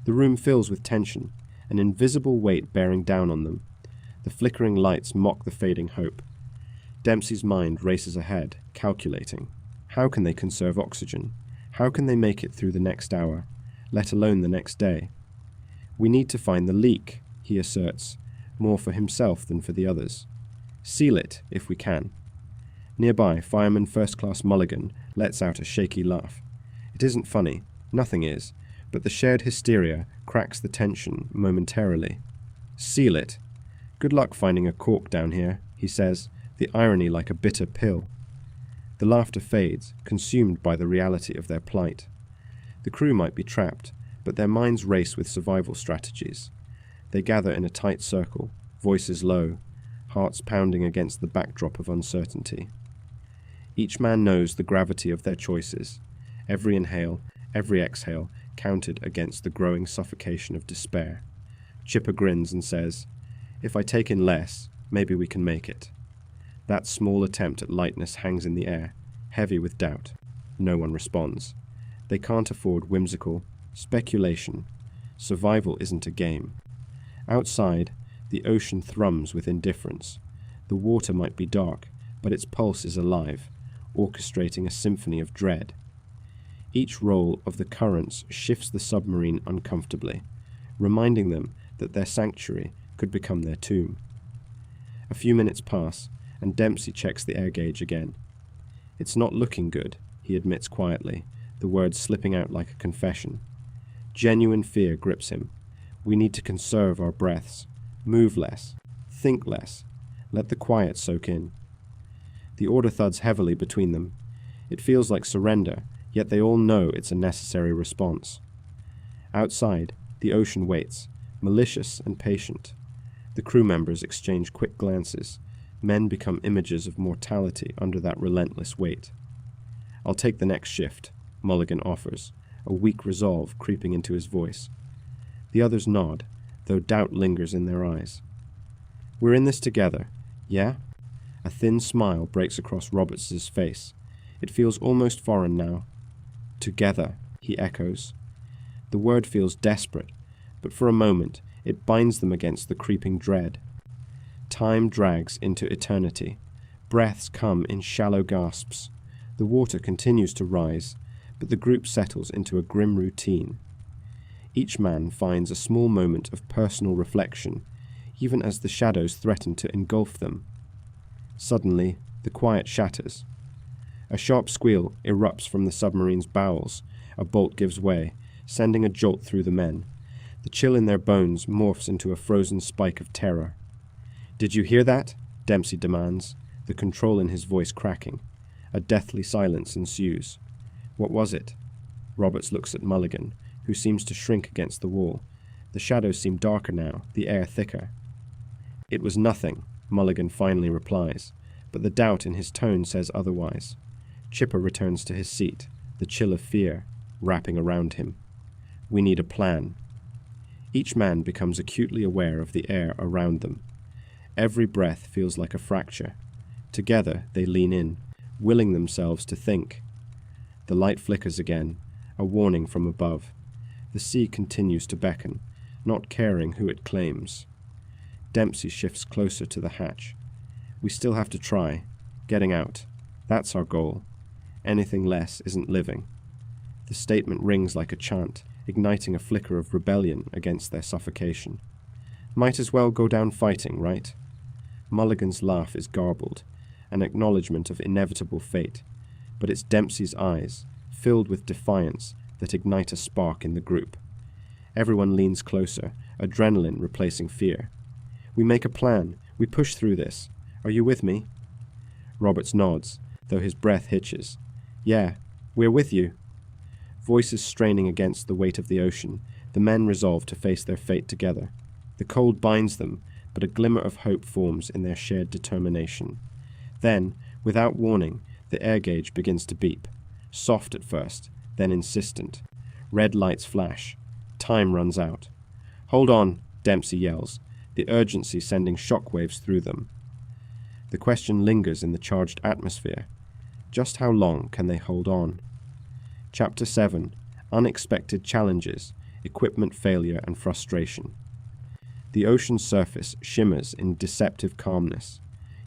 The room fills with tension, an invisible weight bearing down on them. The flickering lights mock the fading hope. Dempsey's mind races ahead, calculating. How can they conserve oxygen? How can they make it through the next hour, let alone the next day? We need to find the leak, he asserts, more for himself than for the others. Seal it, if we can. Nearby, Fireman First Class Mulligan lets out a shaky laugh. It isn't funny, nothing is, but the shared hysteria cracks the tension momentarily. Seal it. Good luck finding a cork down here, he says, the irony like a bitter pill. The laughter fades, consumed by the reality of their plight. The crew might be trapped, but their minds race with survival strategies. They gather in a tight circle, voices low, hearts pounding against the backdrop of uncertainty. Each man knows the gravity of their choices. Every inhale, every exhale, counted against the growing suffocation of despair. Chipper grins and says, "If I take in less, maybe we can make it." That small attempt at lightness hangs in the air, heavy with doubt. No one responds. They can't afford whimsical speculation. Survival isn't a game. Outside, the ocean thrums with indifference. The water might be dark, but its pulse is alive, orchestrating a symphony of dread. Each roll of the currents shifts the submarine uncomfortably, reminding them that their sanctuary could become their tomb. A few minutes pass, and Dempsey checks the air gauge again. It's not looking good, he admits quietly, the words slipping out like a confession. Genuine fear grips him. We need to conserve our breaths, move less, think less, let the quiet soak in. The order thuds heavily between them. It feels like surrender, yet they all know it's a necessary response. Outside, the ocean waits, malicious and patient. The crew members exchange quick glances. Men become images of mortality under that relentless weight. "I'll take the next shift," Mulligan offers, a weak resolve creeping into his voice. The others nod, though doubt lingers in their eyes. "We're in this together, yeah?" A thin smile breaks across Roberts' face. It feels almost foreign now. "Together," he echoes. The word feels desperate, but for a moment it binds them against the creeping dread. Time drags into eternity. Breaths come in shallow gasps. The water continues to rise, but the group settles into a grim routine. Each man finds a small moment of personal reflection, even as the shadows threaten to engulf them. Suddenly, the quiet shatters. A sharp squeal erupts from the submarine's bowels. A bolt gives way, sending a jolt through the men. The chill in their bones morphs into a frozen spike of terror. "Did you hear that?" Dempsey demands, the control in his voice cracking. A deathly silence ensues. "What was it?" Roberts looks at Mulligan, who seems to shrink against the wall. The shadows seem darker now, the air thicker. "It was nothing," Mulligan finally replies, but the doubt in his tone says otherwise. Chipper returns to his seat, the chill of fear wrapping around him. "We need a plan." Each man becomes acutely aware of the air around them. Every breath feels like a fracture. Together they lean in, willing themselves to think. The light flickers again, a warning from above. The sea continues to beckon, not caring who it claims. Dempsey shifts closer to the hatch. "We still have to try. Getting out. That's our goal. Anything less isn't living." The statement rings like a chant, igniting a flicker of rebellion against their suffocation. "Might as well go down fighting, right?" Mulligan's laugh is garbled, an acknowledgement of inevitable fate, but it's Dempsey's eyes, filled with defiance, that ignite a spark in the group. Everyone leans closer, adrenaline replacing fear. "We make a plan. We push through this. Are you with me? Roberts nods, though his breath hitches. Yeah, we're with you. Voices straining against the weight of the ocean, the men resolve to face their fate together. The cold binds them, but a glimmer of hope forms in their shared determination. Then, without warning, the air gauge begins to beep. Soft at first, then insistent. Red lights flash. Time runs out. Hold on, Dempsey yells, the urgency sending shockwaves through them. The question lingers in the charged atmosphere. Just how long can they hold on? Chapter 7. Unexpected Challenges, Equipment Failure and Frustration. The ocean's surface shimmers in deceptive calmness,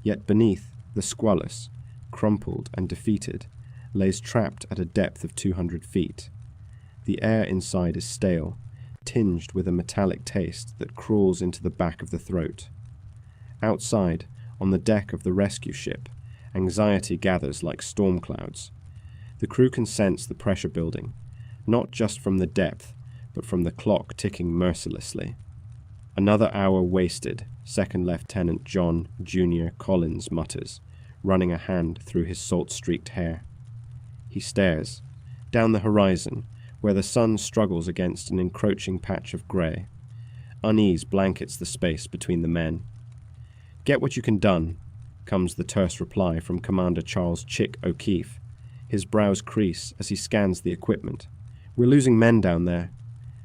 yet beneath, the Squalus, crumpled and defeated, lays trapped at a depth of 200 feet. The air inside is stale, tinged with a metallic taste that crawls into the back of the throat. Outside, on the deck of the rescue ship, anxiety gathers like storm clouds. The crew can sense the pressure building, not just from the depth, but from the clock ticking mercilessly. Another hour wasted, Second Lieutenant John Jr. Collins mutters, running a hand through his salt-streaked hair. He stares, down the horizon, where the sun struggles against an encroaching patch of grey. Unease blankets the space between the men. Get what you can done, comes the terse reply from Commander Charles Chick O'Keefe. His brows crease as he scans the equipment. We're losing men down there.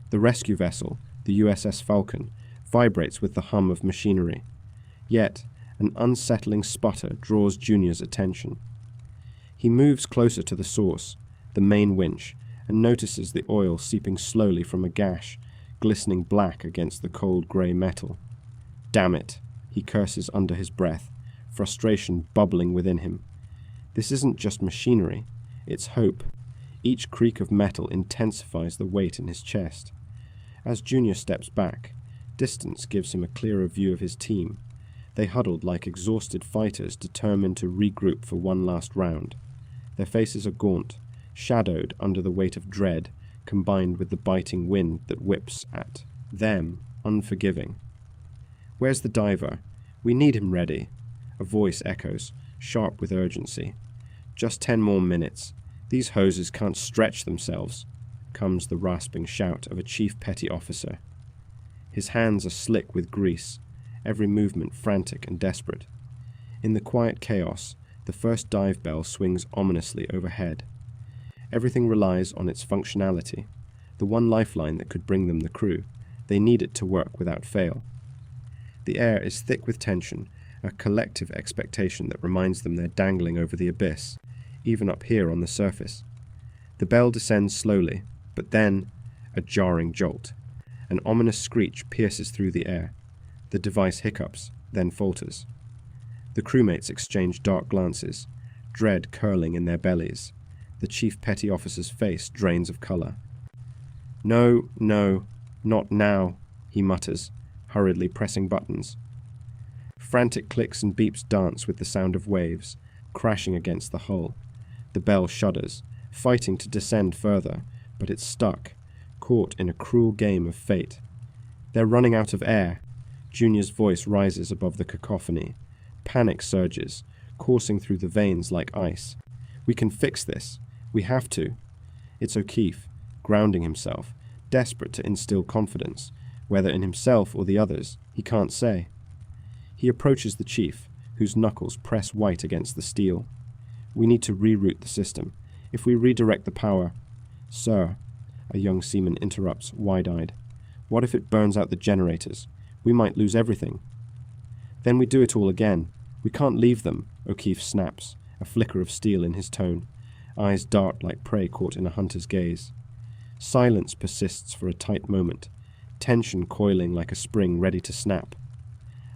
The rescue vessel, the USS Falcon, vibrates with the hum of machinery. Yet, an unsettling sputter draws Junior's attention. He moves closer to the source, the main winch, and notices the oil seeping slowly from a gash, glistening black against the cold grey metal. Damn it, he curses under his breath, frustration bubbling within him. This isn't just machinery, it's hope. Each creak of metal intensifies the weight in his chest. As Junior steps back, distance gives him a clearer view of his team. They huddled like exhausted fighters determined to regroup for one last round. Their faces are gaunt, shadowed under the weight of dread, combined with the biting wind that whips at them, unforgiving. Where's the diver? We need him ready. A voice echoes, sharp with urgency. Just 10 more minutes. These hoses can't stretch themselves, comes the rasping shout of a chief petty officer. His hands are slick with grease, every movement frantic and desperate. In the quiet chaos, the first dive bell swings ominously overhead. Everything relies on its functionality, the one lifeline that could bring them the crew. They need it to work without fail. The air is thick with tension, a collective expectation that reminds them they're dangling over the abyss, even up here on the surface. The bell descends slowly, but then, a jarring jolt. An ominous screech pierces through the air. The device hiccups, then falters. The crewmates exchange dark glances, dread curling in their bellies. The chief petty officer's face drains of colour. No, not now, he mutters, hurriedly pressing buttons. Frantic clicks and beeps dance with the sound of waves, crashing against the hull. The bell shudders, fighting to descend further, but it's stuck, caught in a cruel game of fate. They're running out of air. Junior's voice rises above the cacophony. Panic surges, coursing through the veins like ice. We can fix this. We have to. It's O'Keefe, grounding himself, desperate to instill confidence, whether in himself or the others, he can't say. He approaches the chief, whose knuckles press white against the steel. We need to reroute the system. If we redirect the power... Sir, a young seaman interrupts, wide-eyed. What if it burns out the generators? We might lose everything. Then we do it all again. We can't leave them, O'Keefe snaps, a flicker of steel in his tone. Eyes dart like prey caught in a hunter's gaze. Silence persists for a tight moment, tension coiling like a spring ready to snap.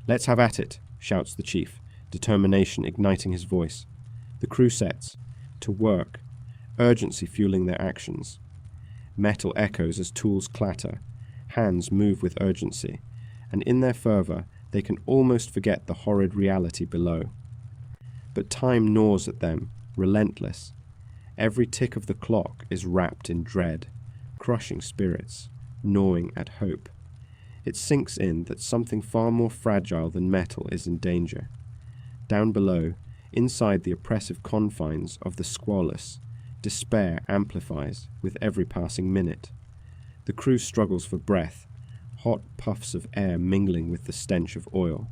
Let's have at it, shouts the chief, determination igniting his voice. The crew sets. To work. Urgency fueling their actions. Metal echoes as tools clatter. Hands move with urgency. And in their fervour, they can almost forget the horrid reality below. But time gnaws at them, relentless. Every tick of the clock is wrapped in dread, crushing spirits, gnawing at hope. It sinks in that something far more fragile than metal is in danger. Down below, inside the oppressive confines of the Squalus, despair amplifies with every passing minute. The crew struggles for breath, hot puffs of air mingling with the stench of oil.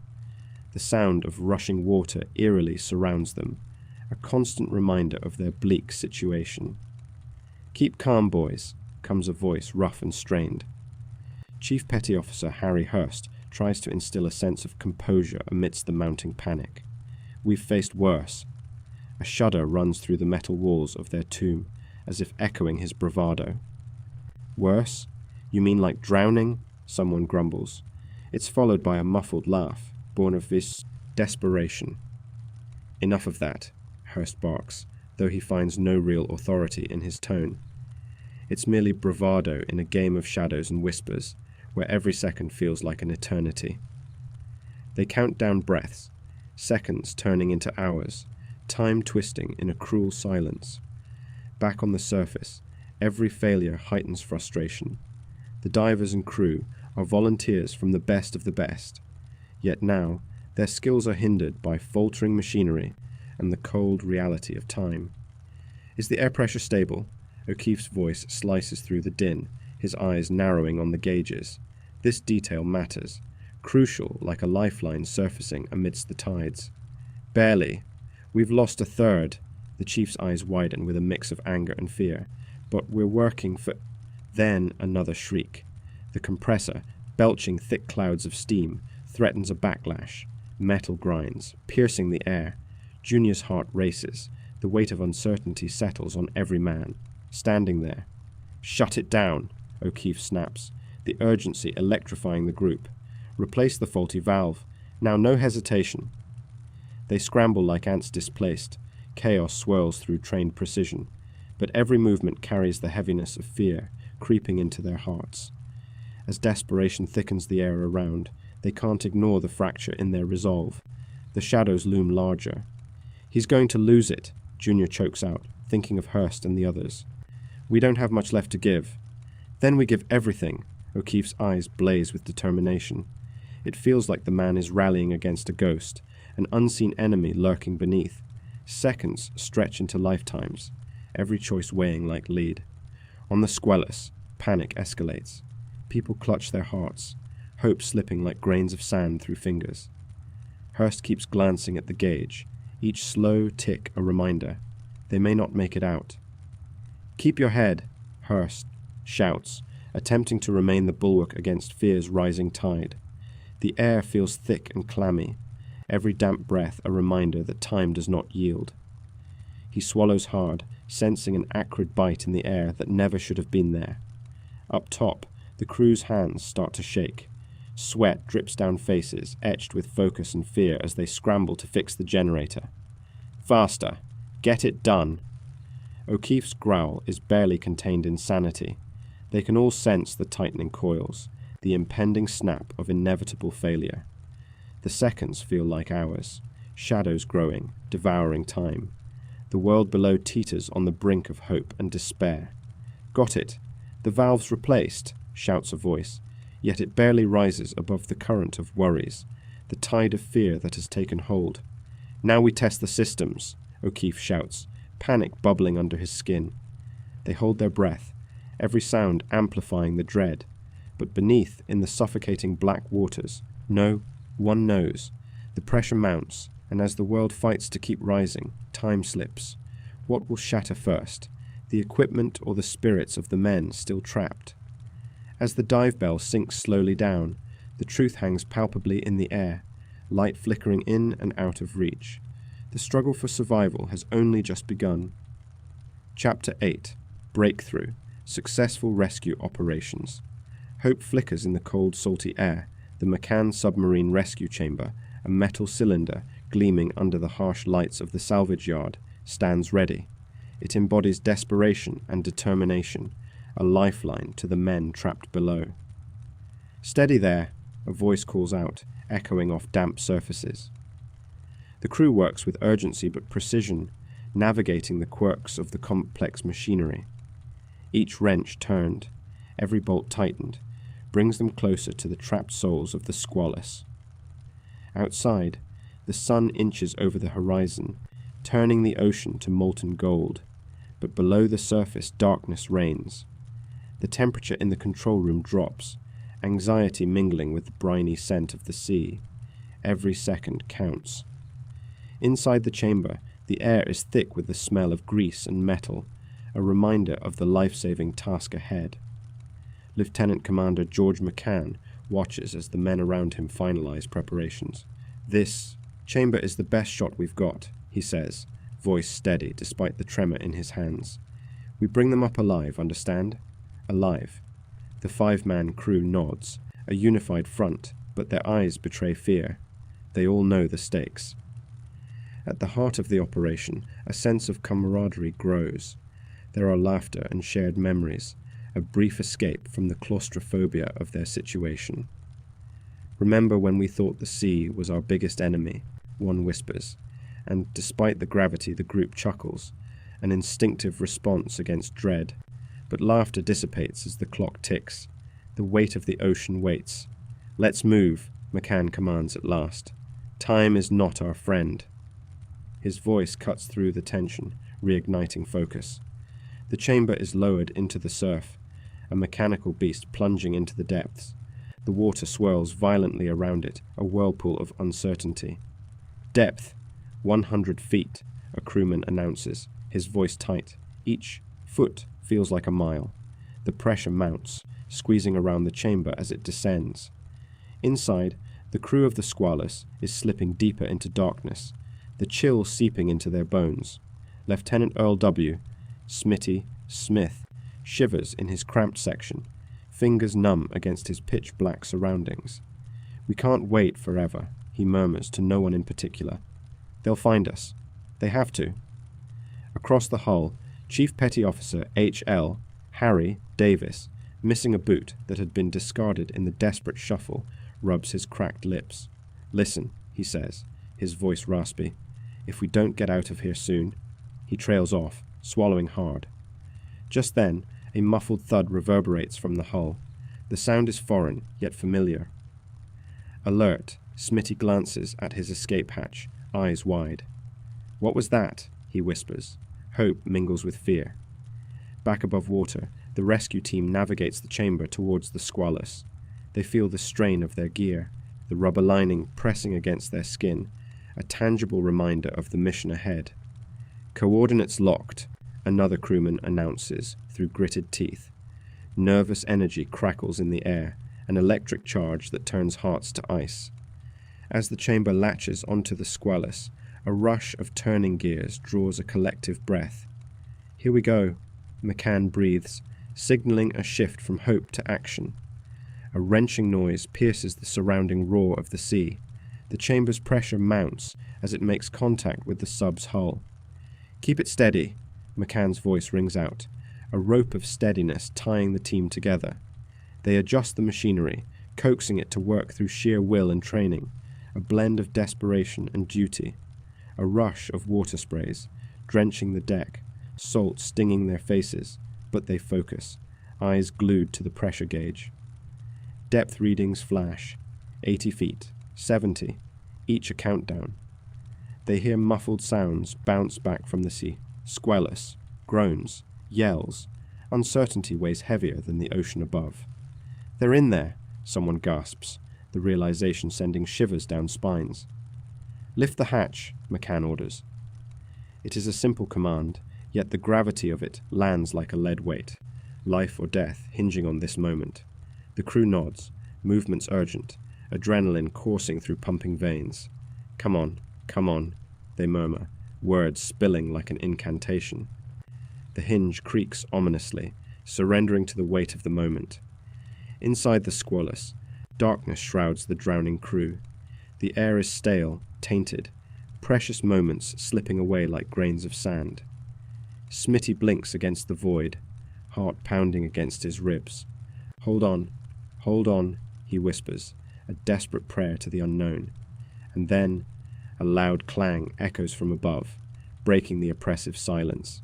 The sound of rushing water eerily surrounds them, a constant reminder of their bleak situation. "Keep calm, boys," comes a voice rough and strained. Chief Petty Officer Harry Hurst tries to instill a sense of composure amidst the mounting panic. "We've faced worse." A shudder runs through the metal walls of their tomb, as if echoing his bravado. "Worse? You mean like drowning?" someone grumbles. It's followed by a muffled laugh, born of this desperation. "Enough of that," Hurst barks, though he finds no real authority in his tone. It's merely bravado in a game of shadows and whispers, where every second feels like an eternity. They count down breaths, seconds turning into hours, time twisting in a cruel silence. Back on the surface, every failure heightens frustration. The divers and crew are volunteers from the best of the best, yet now their skills are hindered by faltering machinery and the cold reality of time. "Is the air pressure stable?" O'Keefe's voice slices through the din, his eyes narrowing on the gauges. This detail matters, crucial like a lifeline surfacing amidst the tides. "Barely. We've lost a third." The chief's eyes widen with a mix of anger and fear. "But we're working for—" Then another shriek. The compressor, belching thick clouds of steam, threatens a backlash. Metal grinds, piercing the air. Junior's heart races. The weight of uncertainty settles on every man, standing there. "Shut it down," O'Keefe snaps, the urgency electrifying the group. "Replace the faulty valve. Now no hesitation." They scramble like ants displaced. Chaos swirls through trained precision, but every movement carries the heaviness of fear creeping into their hearts. As desperation thickens the air around, they can't ignore the fracture in their resolve. The shadows loom larger. "He's going to lose it," Junior chokes out, thinking of Hurst and the others. "We don't have much left to give." "Then we give everything." O'Keefe's eyes blaze with determination. It feels like the man is rallying against a ghost, an unseen enemy lurking beneath. Seconds stretch into lifetimes, every choice weighing like lead. On the Squalus, panic escalates. People clutch their hearts, hope slipping like grains of sand through fingers. Hurst keeps glancing at the gauge, each slow tick a reminder. They may not make it out. "Keep your head," Hurst shouts, attempting to remain the bulwark against fear's rising tide. The air feels thick and clammy, every damp breath a reminder that time does not yield. He swallows hard, sensing an acrid bite in the air that never should have been there. Up top, the crew's hands start to shake. Sweat drips down faces, etched with focus and fear as they scramble to fix the generator. "Faster! Get it done!" O'Keefe's growl is barely contained in sanity. They can all sense the tightening coils, the impending snap of inevitable failure. The seconds feel like hours, shadows growing, devouring time. The world below teeters on the brink of hope and despair. "Got it! The valve's replaced," shouts a voice, yet it barely rises above the current of worries, the tide of fear that has taken hold. "Now we test the systems," O'Keefe shouts, panic bubbling under his skin. They hold their breath, every sound amplifying the dread, but beneath, in the suffocating black waters, one knows. The pressure mounts, and as the world fights to keep rising, time slips. What will shatter first, the equipment or the spirits of the men still trapped? As the dive bell sinks slowly down, the truth hangs palpably in the air, light flickering in and out of reach. The struggle for survival has only just begun. Chapter 8. Breakthrough. Successful rescue operations. Hope flickers in the cold, salty air. The McCann submarine rescue chamber, a metal cylinder gleaming under the harsh lights of the salvage yard, stands ready. It embodies desperation and determination, a lifeline to the men trapped below. "Steady there," a voice calls out, echoing off damp surfaces. The crew works with urgency but precision, navigating the quirks of the complex machinery. Each wrench turned, every bolt tightened, brings them closer to the trapped souls of the Squalus. Outside, the sun inches over the horizon, turning the ocean to molten gold, but below the surface darkness reigns. The temperature in the control room drops, anxiety mingling with the briny scent of the sea. Every second counts. Inside the chamber, the air is thick with the smell of grease and metal, a reminder of the life-saving task ahead. Lieutenant Commander George McCann watches as the men around him finalize preparations. "This chamber is the best shot we've got," he says, voice steady despite the tremor in his hands. "We bring them up alive, understand? Alive." The 5-man crew nods, a unified front, but their eyes betray fear. They all know the stakes. At the heart of the operation, a sense of camaraderie grows. There are laughter and shared memories, a brief escape from the claustrophobia of their situation. "Remember when we thought the sea was our biggest enemy?" one whispers, and despite the gravity the group chuckles, an instinctive response against dread. But laughter dissipates as the clock ticks. The weight of the ocean waits. "Let's move," McCann commands at last. "Time is not our friend." His voice cuts through the tension, reigniting focus. The chamber is lowered into the surf, a mechanical beast plunging into the depths. The water swirls violently around it, a whirlpool of uncertainty. "Depth, 100 feet, a crewman announces, his voice tight. Each foot feels like a mile. The pressure mounts, squeezing around the chamber as it descends. Inside, the crew of the Squalus is slipping deeper into darkness, the chill seeping into their bones. Lieutenant Earl W. Smitty Smith shivers in his cramped section, fingers numb against his pitch-black surroundings. "We can't wait forever," he murmurs to no one in particular. "They'll find us. They have to." Across the hull, Chief Petty Officer H.L. Harry Davis, missing a boot that had been discarded in the desperate shuffle, rubs his cracked lips. "Listen," he says, his voice raspy. "If we don't get out of here soon—" He trails off, swallowing hard. Just then, a muffled thud reverberates from the hull. The sound is foreign, yet familiar. Alert, Smitty glances at his escape hatch, eyes wide. "What was that?" he whispers. Hope mingles with fear. Back above water, the rescue team navigates the chamber towards the Squalus. They feel the strain of their gear, the rubber lining pressing against their skin, a tangible reminder of the mission ahead. "Coordinates locked," another crewman announces through gritted teeth. Nervous energy crackles in the air, an electric charge that turns hearts to ice. As the chamber latches onto the Squalus, a rush of turning gears draws a collective breath. "Here we go," McCann breathes, signaling a shift from hope to action. A wrenching noise pierces the surrounding roar of the sea. The chamber's pressure mounts as it makes contact with the sub's hull. "Keep it steady," McCann's voice rings out, a rope of steadiness tying the team together. They adjust the machinery, coaxing it to work through sheer will and training, a blend of desperation and duty. A rush of water sprays, drenching the deck, salt stinging their faces, but they focus, eyes glued to the pressure gauge. Depth readings flash, 80 feet, 70, each a countdown. They hear muffled sounds bounce back from the sea, Squalus, groans, yells. Uncertainty weighs heavier than the ocean above. "They're in there," someone gasps, the realization sending shivers down spines. "Lift the hatch," McCann orders. It is a simple command, yet the gravity of it lands like a lead weight, life or death hinging on this moment. The crew nods, movements urgent, adrenaline coursing through pumping veins. Come on," they murmur, words spilling like an incantation. The hinge creaks ominously, surrendering to the weight of the moment. Inside the Squalus, darkness shrouds the drowning crew. The air is stale, tainted, precious moments slipping away like grains of sand. Smitty blinks against the void, heart pounding against his ribs. Hold on," he whispers, a desperate prayer to the unknown. And then, a loud clang echoes from above, breaking the oppressive silence.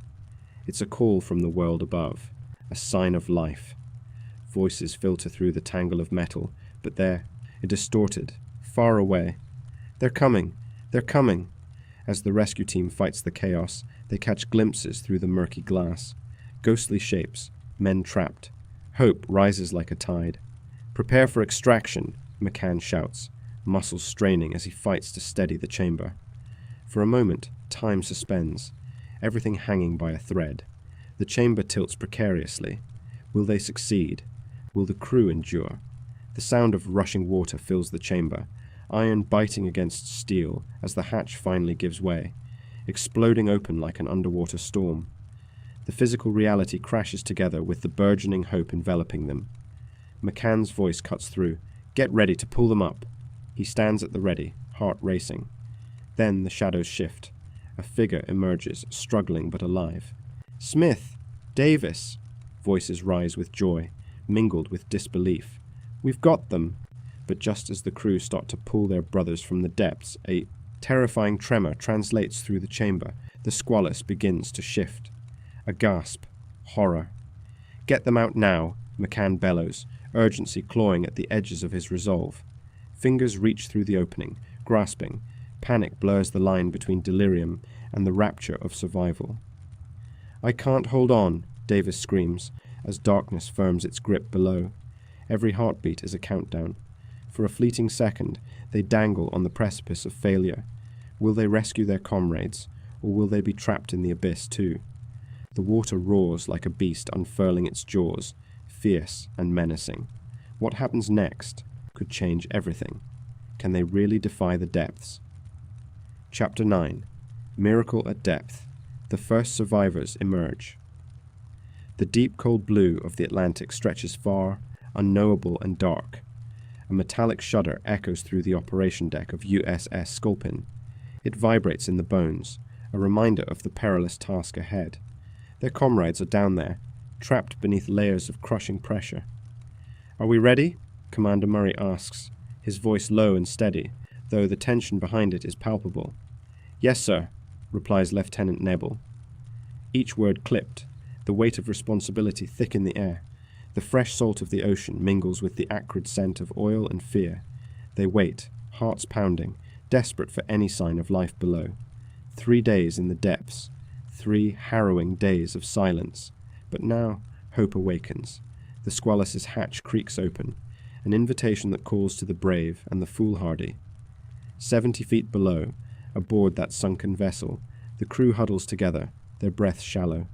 It's a call from the world above, a sign of life. Voices filter through the tangle of metal, but there, distorted, far away. They're coming! They're coming! As the rescue team fights the chaos, they catch glimpses through the murky glass. Ghostly shapes, men trapped. Hope rises like a tide. "Prepare for extraction," McCann shouts, muscles straining as he fights to steady the chamber. For a moment, time suspends, everything hanging by a thread. The chamber tilts precariously. Will they succeed? Will the crew endure? The sound of rushing water fills the chamber, iron biting against steel as the hatch finally gives way, exploding open like an underwater storm. The physical reality crashes together with the burgeoning hope enveloping them. McCann's voice cuts through. "Get ready to pull them up." He stands at the ready, heart racing. Then the shadows shift. A figure emerges, struggling but alive. "Smith! Davis!" Voices rise with joy, mingled with disbelief. "We've got them!" But just as the crew start to pull their brothers from the depths, a terrifying tremor translates through the chamber. The Squalus begins to shift. A gasp. Horror. "Get them out now," McCann bellows, urgency clawing at the edges of his resolve. Fingers reach through the opening, grasping. Panic blurs the line between delirium and the rapture of survival. "I can't hold on," Davis screams, as darkness firms its grip below. Every heartbeat is a countdown. For a fleeting second, they dangle on the precipice of failure. Will they rescue their comrades, or will they be trapped in the abyss too? The water roars like a beast unfurling its jaws, fierce and menacing. What happens next could change everything. Can they really defy the depths? Chapter 9. Miracle at Depth. The first survivors emerge. The deep cold blue of the Atlantic stretches far, unknowable and dark. A metallic shudder echoes through the operation deck of USS Squalus. It vibrates in the bones, a reminder of the perilous task ahead. Their comrades are down there, trapped beneath layers of crushing pressure. "Are we ready?" Commander Murray asks, his voice low and steady, though the tension behind it is palpable. "Yes, sir," replies Lieutenant Nebel. Each word clipped, the weight of responsibility thick in the air. The fresh salt of the ocean mingles with the acrid scent of oil and fear. They wait, hearts pounding, desperate for any sign of life below. 3 days in the depths, 3 harrowing days of silence. But now hope awakens. The Squalus's hatch creaks open, an invitation that calls to the brave and the foolhardy. 70 feet below, aboard that sunken vessel, the crew huddles together, their breaths shallow.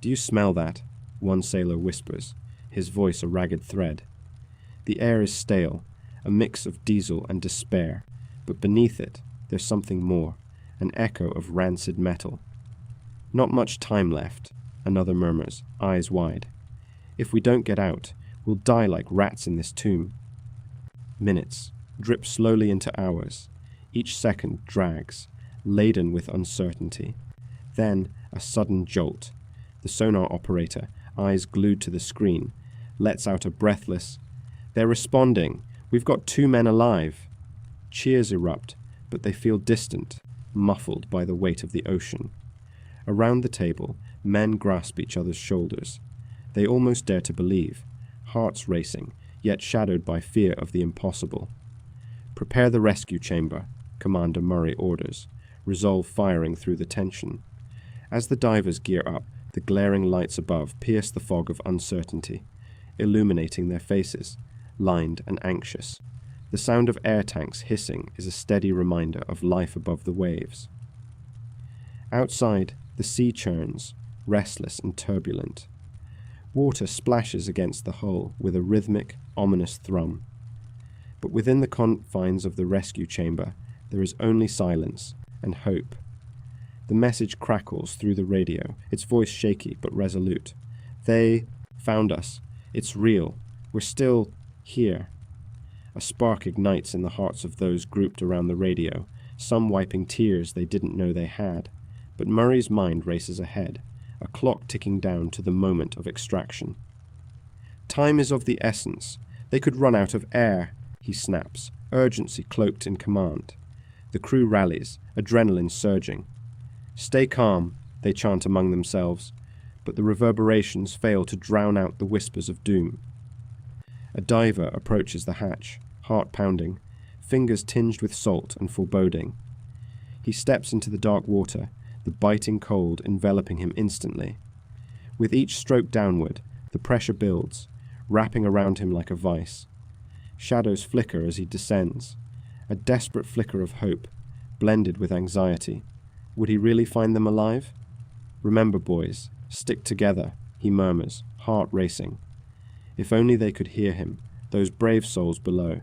"Do you smell that?" one sailor whispers, his voice a ragged thread. The air is stale, a mix of diesel and despair, but beneath it there's something more, an echo of rancid metal. "Not much time left," another murmurs, eyes wide. "If we don't get out, we'll die like rats in this tomb." Minutes drip slowly into hours. Each second drags, laden with uncertainty. Then a sudden jolt. The sonar operator, eyes glued to the screen, lets out a breathless, "They're responding! We've got 2 men alive!" Cheers erupt, but they feel distant, muffled by the weight of the ocean. Around the table, men grasp each other's shoulders. They almost dare to believe, hearts racing, yet shadowed by fear of the impossible. "Prepare the rescue chamber," Commander Murray orders, resolve firing through the tension. As the divers gear up, the glaring lights above pierce the fog of uncertainty, illuminating their faces, lined and anxious. The sound of air tanks hissing is a steady reminder of life above the waves. Outside, the sea churns, restless and turbulent. Water splashes against the hull with a rhythmic, ominous thrum. But within the confines of the rescue chamber, there is only silence and hope. The message crackles through the radio, its voice shaky but resolute. "They found us. It's real. We're still here." A spark ignites in the hearts of those grouped around the radio, some wiping tears they didn't know they had. But Murray's mind races ahead, a clock ticking down to the moment of extraction. "Time is of the essence. They could run out of air," he snaps, urgency cloaked in command. The crew rallies, adrenaline surging. "Stay calm," they chant among themselves, but the reverberations fail to drown out the whispers of doom. A diver approaches the hatch, heart pounding, fingers tinged with salt and foreboding. He steps into the dark water, the biting cold enveloping him instantly. With each stroke downward, the pressure builds, wrapping around him like a vice. Shadows flicker as he descends, a desperate flicker of hope, blended with anxiety. Would he really find them alive? "Remember, boys, stick together," he murmurs, heart racing. If only they could hear him, those brave souls below.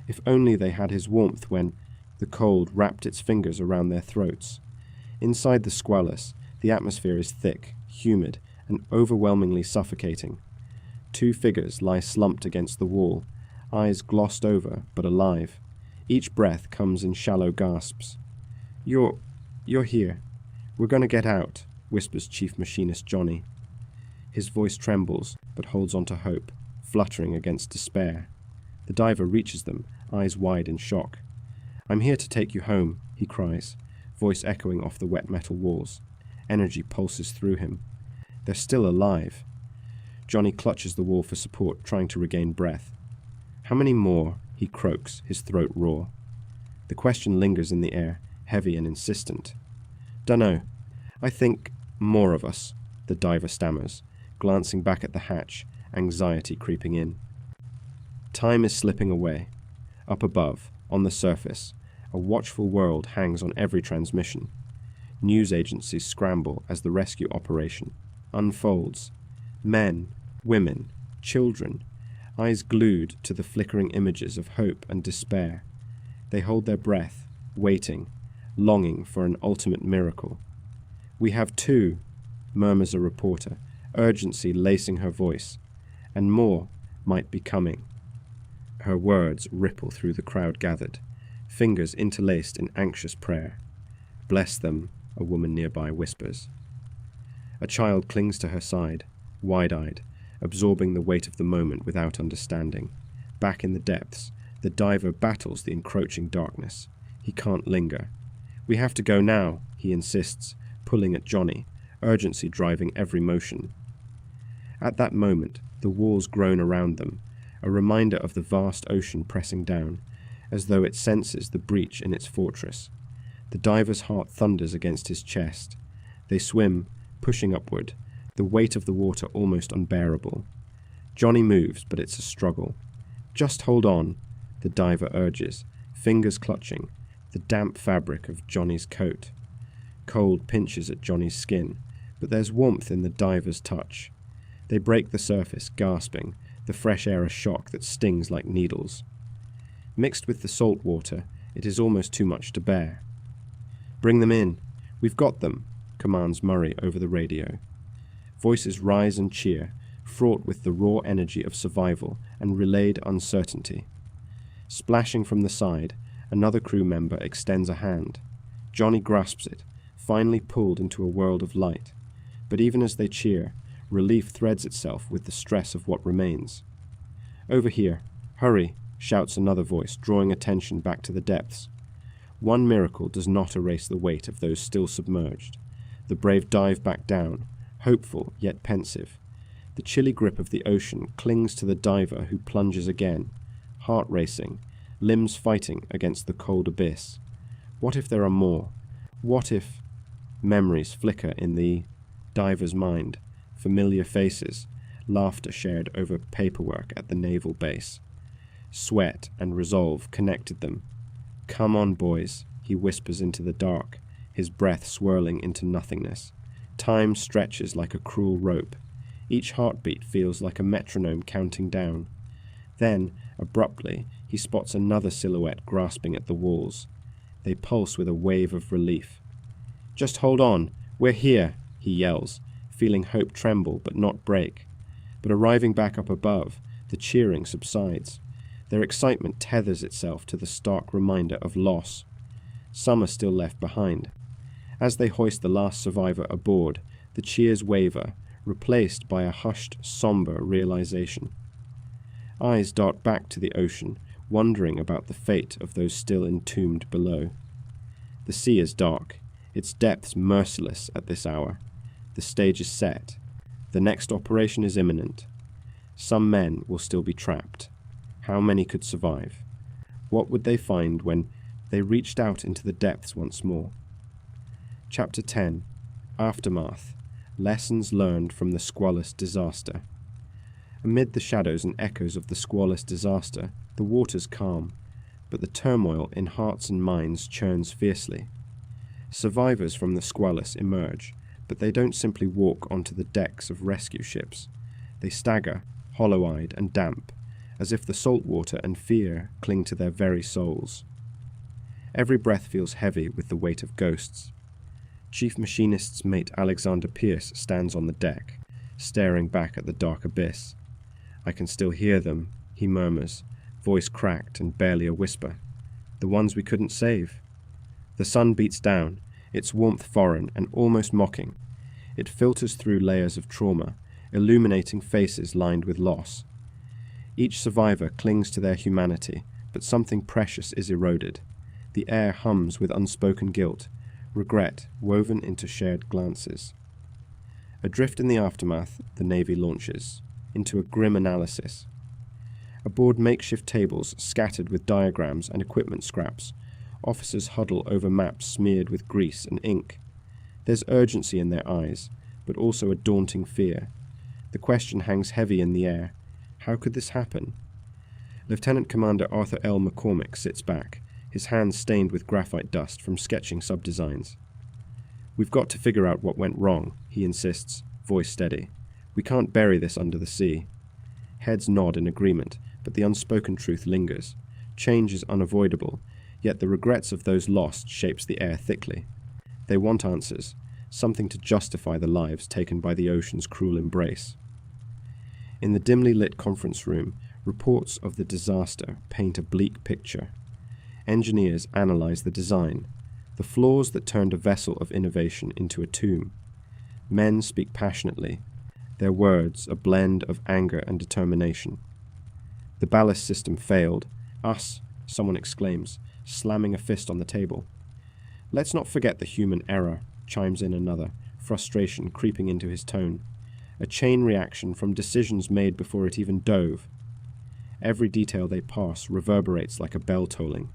If only they had his warmth when the cold wrapped its fingers around their throats. Inside the Squalus, the atmosphere is thick, humid, and overwhelmingly suffocating. Two figures lie slumped against the wall, eyes glossed over but alive. Each breath comes in shallow gasps. You're here. We're going to get out," whispers Chief Machinist Johnny. His voice trembles, but holds on to hope, fluttering against despair. The diver reaches them, eyes wide in shock. "I'm here to take you home," he cries, voice echoing off the wet metal walls. Energy pulses through him. They're still alive. Johnny clutches the wall for support, trying to regain breath. "How many more?" he croaks, his throat raw. The question lingers in the air, heavy and insistent. "Dunno. I think more of us," the diver stammers, glancing back at the hatch, anxiety creeping in. Time is slipping away. Up above, on the surface, a watchful world hangs on every transmission. News agencies scramble as the rescue operation unfolds. Men, women, children, eyes glued to the flickering images of hope and despair. They hold their breath, waiting, longing for an ultimate miracle. "We have two," murmurs a reporter, urgency lacing her voice, "and more might be coming." Her words ripple through the crowd gathered, fingers interlaced in anxious prayer. "Bless them," a woman nearby whispers. A child clings to her side, wide-eyed, absorbing the weight of the moment without understanding. Back in the depths, the diver battles the encroaching darkness. He can't linger. "We have to go now," he insists, pulling at Johnny, urgency driving every motion. At that moment, the walls groan around them, a reminder of the vast ocean pressing down, as though it senses the breach in its fortress. The diver's heart thunders against his chest. They swim, pushing upward, the weight of the water almost unbearable. Johnny moves, but it's a struggle. "Just hold on," the diver urges, fingers clutching the damp fabric of Johnny's coat. Cold pinches at Johnny's skin, but there's warmth in the diver's touch. They break the surface, gasping, the fresh air a shock that stings like needles. Mixed with the salt water, it is almost too much to bear. "Bring them in. We've got them," commands Murray over the radio. Voices rise and cheer, fraught with the raw energy of survival and relayed uncertainty. Splashing from the side, another crew member extends a hand. Johnny grasps it, finally pulled into a world of light. But even as they cheer, relief threads itself with the stress of what remains. "Over here. Hurry," shouts another voice, drawing attention back to the depths. One miracle does not erase the weight of those still submerged. The brave dive back down, hopeful yet pensive. The chilly grip of the ocean clings to the diver who plunges again, heart racing, limbs fighting against the cold abyss. What if there are more? What if... Memories flicker in the diver's mind, familiar faces, laughter shared over paperwork at the naval base. Sweat and resolve connected them. "Come on, boys," he whispers into the dark, his breath swirling into nothingness. Time stretches like a cruel rope. Each heartbeat feels like a metronome counting down. Then, abruptly, he spots another silhouette grasping at the walls. They pulse with a wave of relief. "Just hold on, we're here," he yells, feeling hope tremble but not break. But arriving back up above, the cheering subsides. Their excitement tethers itself to the stark reminder of loss. Some are still left behind. As they hoist the last survivor aboard, the cheers waver, replaced by a hushed, somber realization. Eyes dart back to the ocean, wondering about the fate of those still entombed below. The sea is dark, its depths merciless at this hour. The stage is set. The next operation is imminent. Some men will still be trapped. How many could survive? What would they find when they reached out into the depths once more? Chapter 10. Aftermath. Lessons learned from the Squalus disaster. Amid the shadows and echoes of the Squalus disaster, the waters calm, but the turmoil in hearts and minds churns fiercely. Survivors from the Squalus emerge, but they don't simply walk onto the decks of rescue ships. They stagger, hollow-eyed and damp, as if the salt water and fear cling to their very souls. Every breath feels heavy with the weight of ghosts. Chief Machinist's mate Alexander Pierce stands on the deck, staring back at the dark abyss. "I can still hear them," he murmurs, voice cracked and barely a whisper. "The ones we couldn't save." The sun beats down, its warmth foreign and almost mocking. It filters through layers of trauma, illuminating faces lined with loss. Each survivor clings to their humanity, but something precious is eroded. The air hums with unspoken guilt, regret woven into shared glances. Adrift in the aftermath, the Navy launches into a grim analysis. Aboard makeshift tables scattered with diagrams and equipment scraps, officers huddle over maps smeared with grease and ink. There's urgency in their eyes, but also a daunting fear. The question hangs heavy in the air. How could this happen? Lieutenant Commander Arthur L. McCormick sits back, his hands stained with graphite dust from sketching subdesigns. "We've got to figure out what went wrong," he insists, voice steady. "We can't bury this under the sea." Heads nod in agreement, but the unspoken truth lingers. Change is unavoidable, yet the regrets of those lost shapes the air thickly. They want answers, something to justify the lives taken by the ocean's cruel embrace. In the dimly lit conference room, reports of the disaster paint a bleak picture. Engineers analyze the design, the flaws that turned a vessel of innovation into a tomb. Men speak passionately, their words a blend of anger and determination. "The ballast system failed. Us," someone exclaims, slamming a fist on the table. "Let's not forget the human error," chimes in another, frustration creeping into his tone. A chain reaction from decisions made before it even dove. Every detail they pass reverberates like a bell tolling.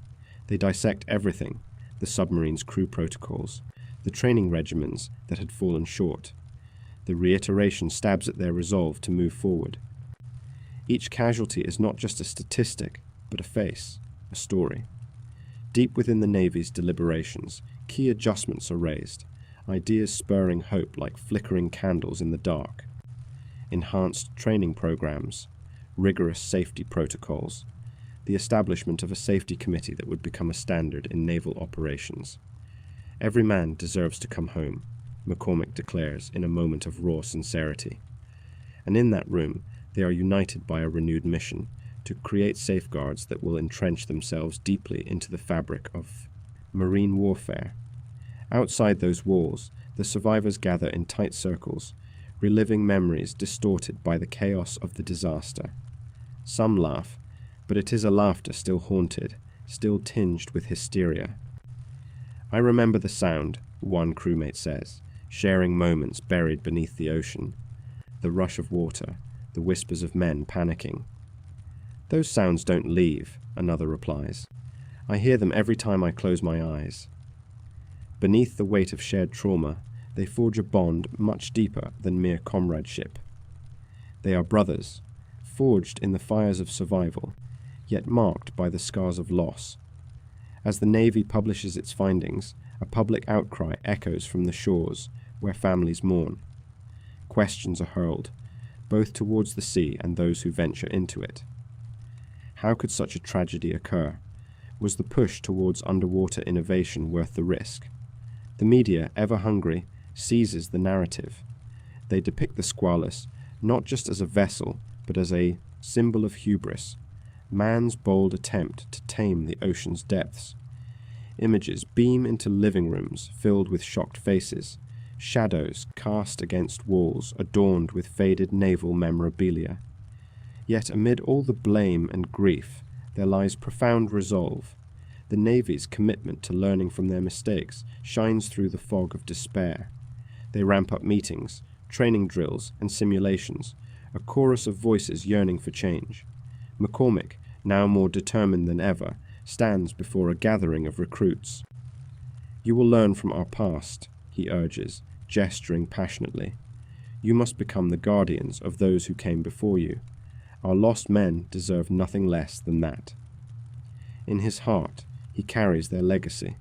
They dissect everything, the submarine's crew protocols, the training regimens that had fallen short. The reiteration stabs at their resolve to move forward. Each casualty is not just a statistic, but a face, a story. Deep within the Navy's deliberations, key adjustments are raised, ideas spurring hope like flickering candles in the dark. Enhanced training programs, rigorous safety protocols, the establishment of a safety committee that would become a standard in naval operations. "Every man deserves to come home," McCormick declares in a moment of raw sincerity. And in that room, they are united by a renewed mission to create safeguards that will entrench themselves deeply into the fabric of marine warfare. Outside those walls, the survivors gather in tight circles, reliving memories distorted by the chaos of the disaster. Some laugh, but it is a laughter still haunted, still tinged with hysteria. "I remember the sound," one crewmate says, sharing moments buried beneath the ocean. The rush of water, the whispers of men panicking. "Those sounds don't leave," another replies. "I hear them every time I close my eyes." Beneath the weight of shared trauma, they forge a bond much deeper than mere comradeship. They are brothers, forged in the fires of survival, yet marked by the scars of loss. As the Navy publishes its findings, a public outcry echoes from the shores where families mourn. Questions are hurled, both towards the sea and those who venture into it. How could such a tragedy occur? Was the push towards underwater innovation worth the risk? The media, ever hungry, seizes the narrative. They depict the Squalus not just as a vessel, but as a symbol of hubris, man's bold attempt to tame the ocean's depths. Images beam into living rooms filled with shocked faces, shadows cast against walls adorned with faded naval memorabilia. Yet amid all the blame and grief, there lies profound resolve. The Navy's commitment to learning from their mistakes shines through the fog of despair. They ramp up meetings, training drills, and simulations, a chorus of voices yearning for change. McCormick, now more determined than ever, stands before a gathering of recruits. "You will learn from our past," he urges, gesturing passionately. "You must become the guardians of those who came before you. Our lost men deserve nothing less than that." In his heart, he carries their legacy.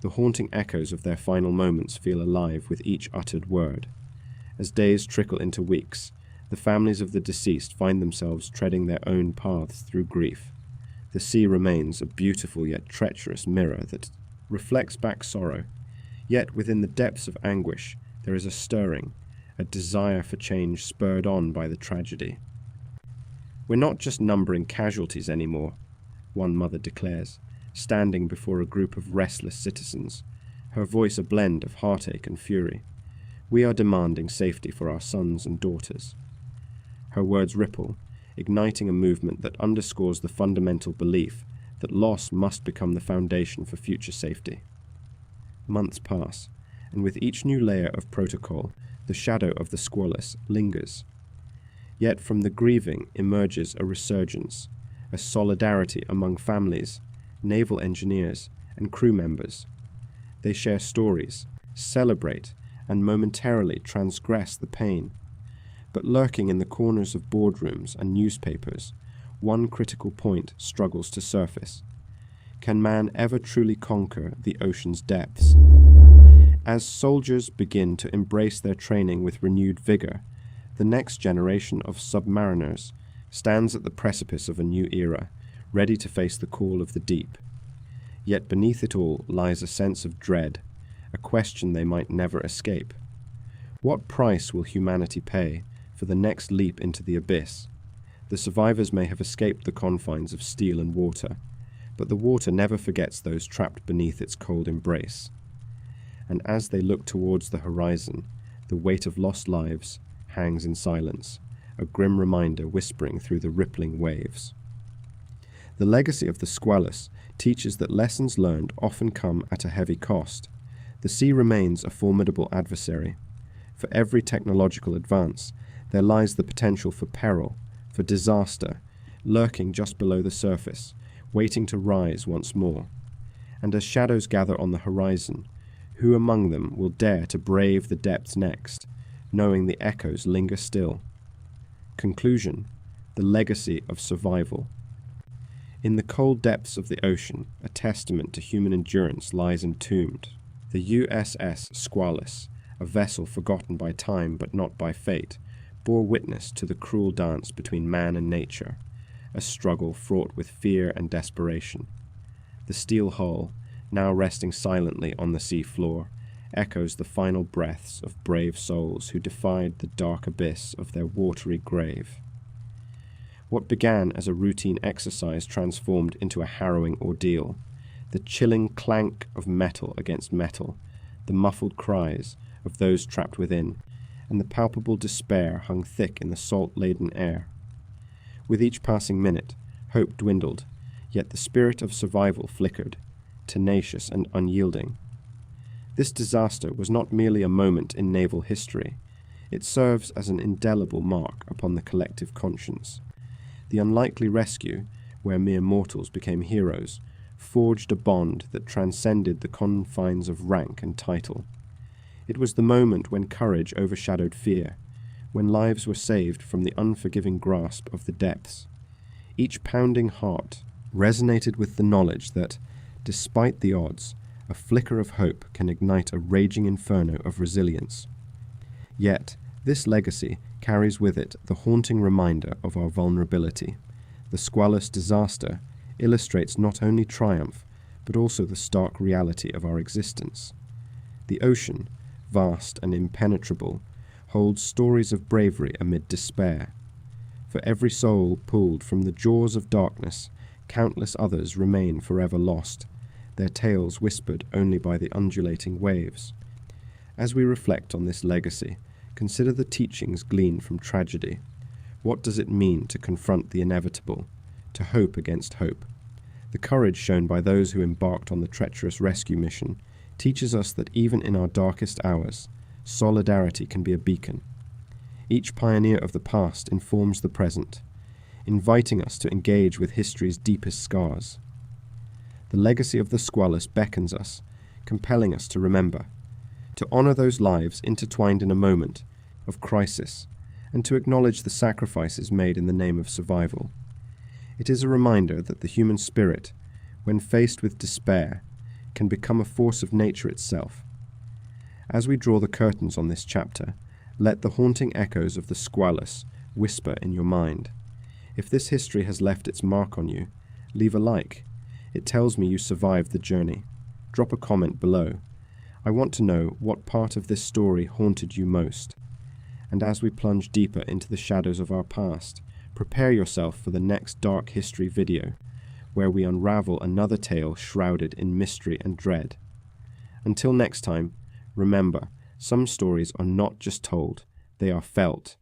The haunting echoes of their final moments feel alive with each uttered word. As days trickle into weeks, the families of the deceased find themselves treading their own paths through grief. The sea remains a beautiful yet treacherous mirror that reflects back sorrow. Yet within the depths of anguish, there is a stirring, a desire for change spurred on by the tragedy. "We're not just numbering casualties anymore," one mother declares, standing before a group of restless citizens, her voice a blend of heartache and fury. "We are demanding safety for our sons and daughters." Her words ripple, igniting a movement that underscores the fundamental belief that loss must become the foundation for future safety. Months pass, and with each new layer of protocol, the shadow of the Squalus lingers. Yet from the grieving emerges a resurgence, a solidarity among families, naval engineers, and crew members. They share stories, celebrate, and momentarily transgress the pain. But lurking in the corners of boardrooms and newspapers, one critical point struggles to surface. Can man ever truly conquer the ocean's depths? As soldiers begin to embrace their training with renewed vigor, the next generation of submariners stands at the precipice of a new era, ready to face the call of the deep. Yet beneath it all lies a sense of dread, a question they might never escape. What price will humanity pay for the next leap into the abyss? The survivors may have escaped the confines of steel and water, but the water never forgets those trapped beneath its cold embrace. And as they look towards the horizon, the weight of lost lives hangs in silence, a grim reminder whispering through the rippling waves. The legacy of the Squalus teaches that lessons learned often come at a heavy cost. The sea remains a formidable adversary. For every technological advance, there lies the potential for peril, for disaster, lurking just below the surface, waiting to rise once more. And as shadows gather on the horizon, who among them will dare to brave the depths next, knowing the echoes linger still? Conclusion: the legacy of survival. In the cold depths of the ocean, a testament to human endurance lies entombed. The USS Squalus, a vessel forgotten by time but not by fate, bore witness to the cruel dance between man and nature, a struggle fraught with fear and desperation. The steel hull, now resting silently on the sea floor, echoes the final breaths of brave souls who defied the dark abyss of their watery grave. What began as a routine exercise transformed into a harrowing ordeal. The chilling clank of metal against metal, the muffled cries of those trapped within, and the palpable despair hung thick in the salt-laden air. With each passing minute, hope dwindled, yet the spirit of survival flickered, tenacious and unyielding. This disaster was not merely a moment in naval history. It serves as an indelible mark upon the collective conscience. The unlikely rescue, where mere mortals became heroes, forged a bond that transcended the confines of rank and title. It was the moment when courage overshadowed fear, when lives were saved from the unforgiving grasp of the depths. Each pounding heart resonated with the knowledge that, despite the odds, a flicker of hope can ignite a raging inferno of resilience. Yet, this legacy carries with it the haunting reminder of our vulnerability. The Squalus disaster illustrates not only triumph, but also the stark reality of our existence. The ocean, vast and impenetrable, holds stories of bravery amid despair. For every soul pulled from the jaws of darkness, countless others remain forever lost, their tales whispered only by the undulating waves. As we reflect on this legacy, consider the teachings gleaned from tragedy. What does it mean to confront the inevitable, to hope against hope? The courage shown by those who embarked on the treacherous rescue mission teaches us that even in our darkest hours, solidarity can be a beacon. Each pioneer of the past informs the present, inviting us to engage with history's deepest scars. The legacy of the Squalus beckons us, compelling us to remember, to honor those lives intertwined in a moment of crisis, and to acknowledge the sacrifices made in the name of survival. It is a reminder that the human spirit, when faced with despair, can become a force of nature itself. As we draw the curtains on this chapter, let the haunting echoes of the Squalus whisper in your mind. If this history has left its mark on you, leave a like. It tells me you survived the journey. Drop a comment below. I want to know what part of this story haunted you most. And as we plunge deeper into the shadows of our past, prepare yourself for the next Dark History video, where we unravel another tale shrouded in mystery and dread. Until next time, remember, some stories are not just told, they are felt.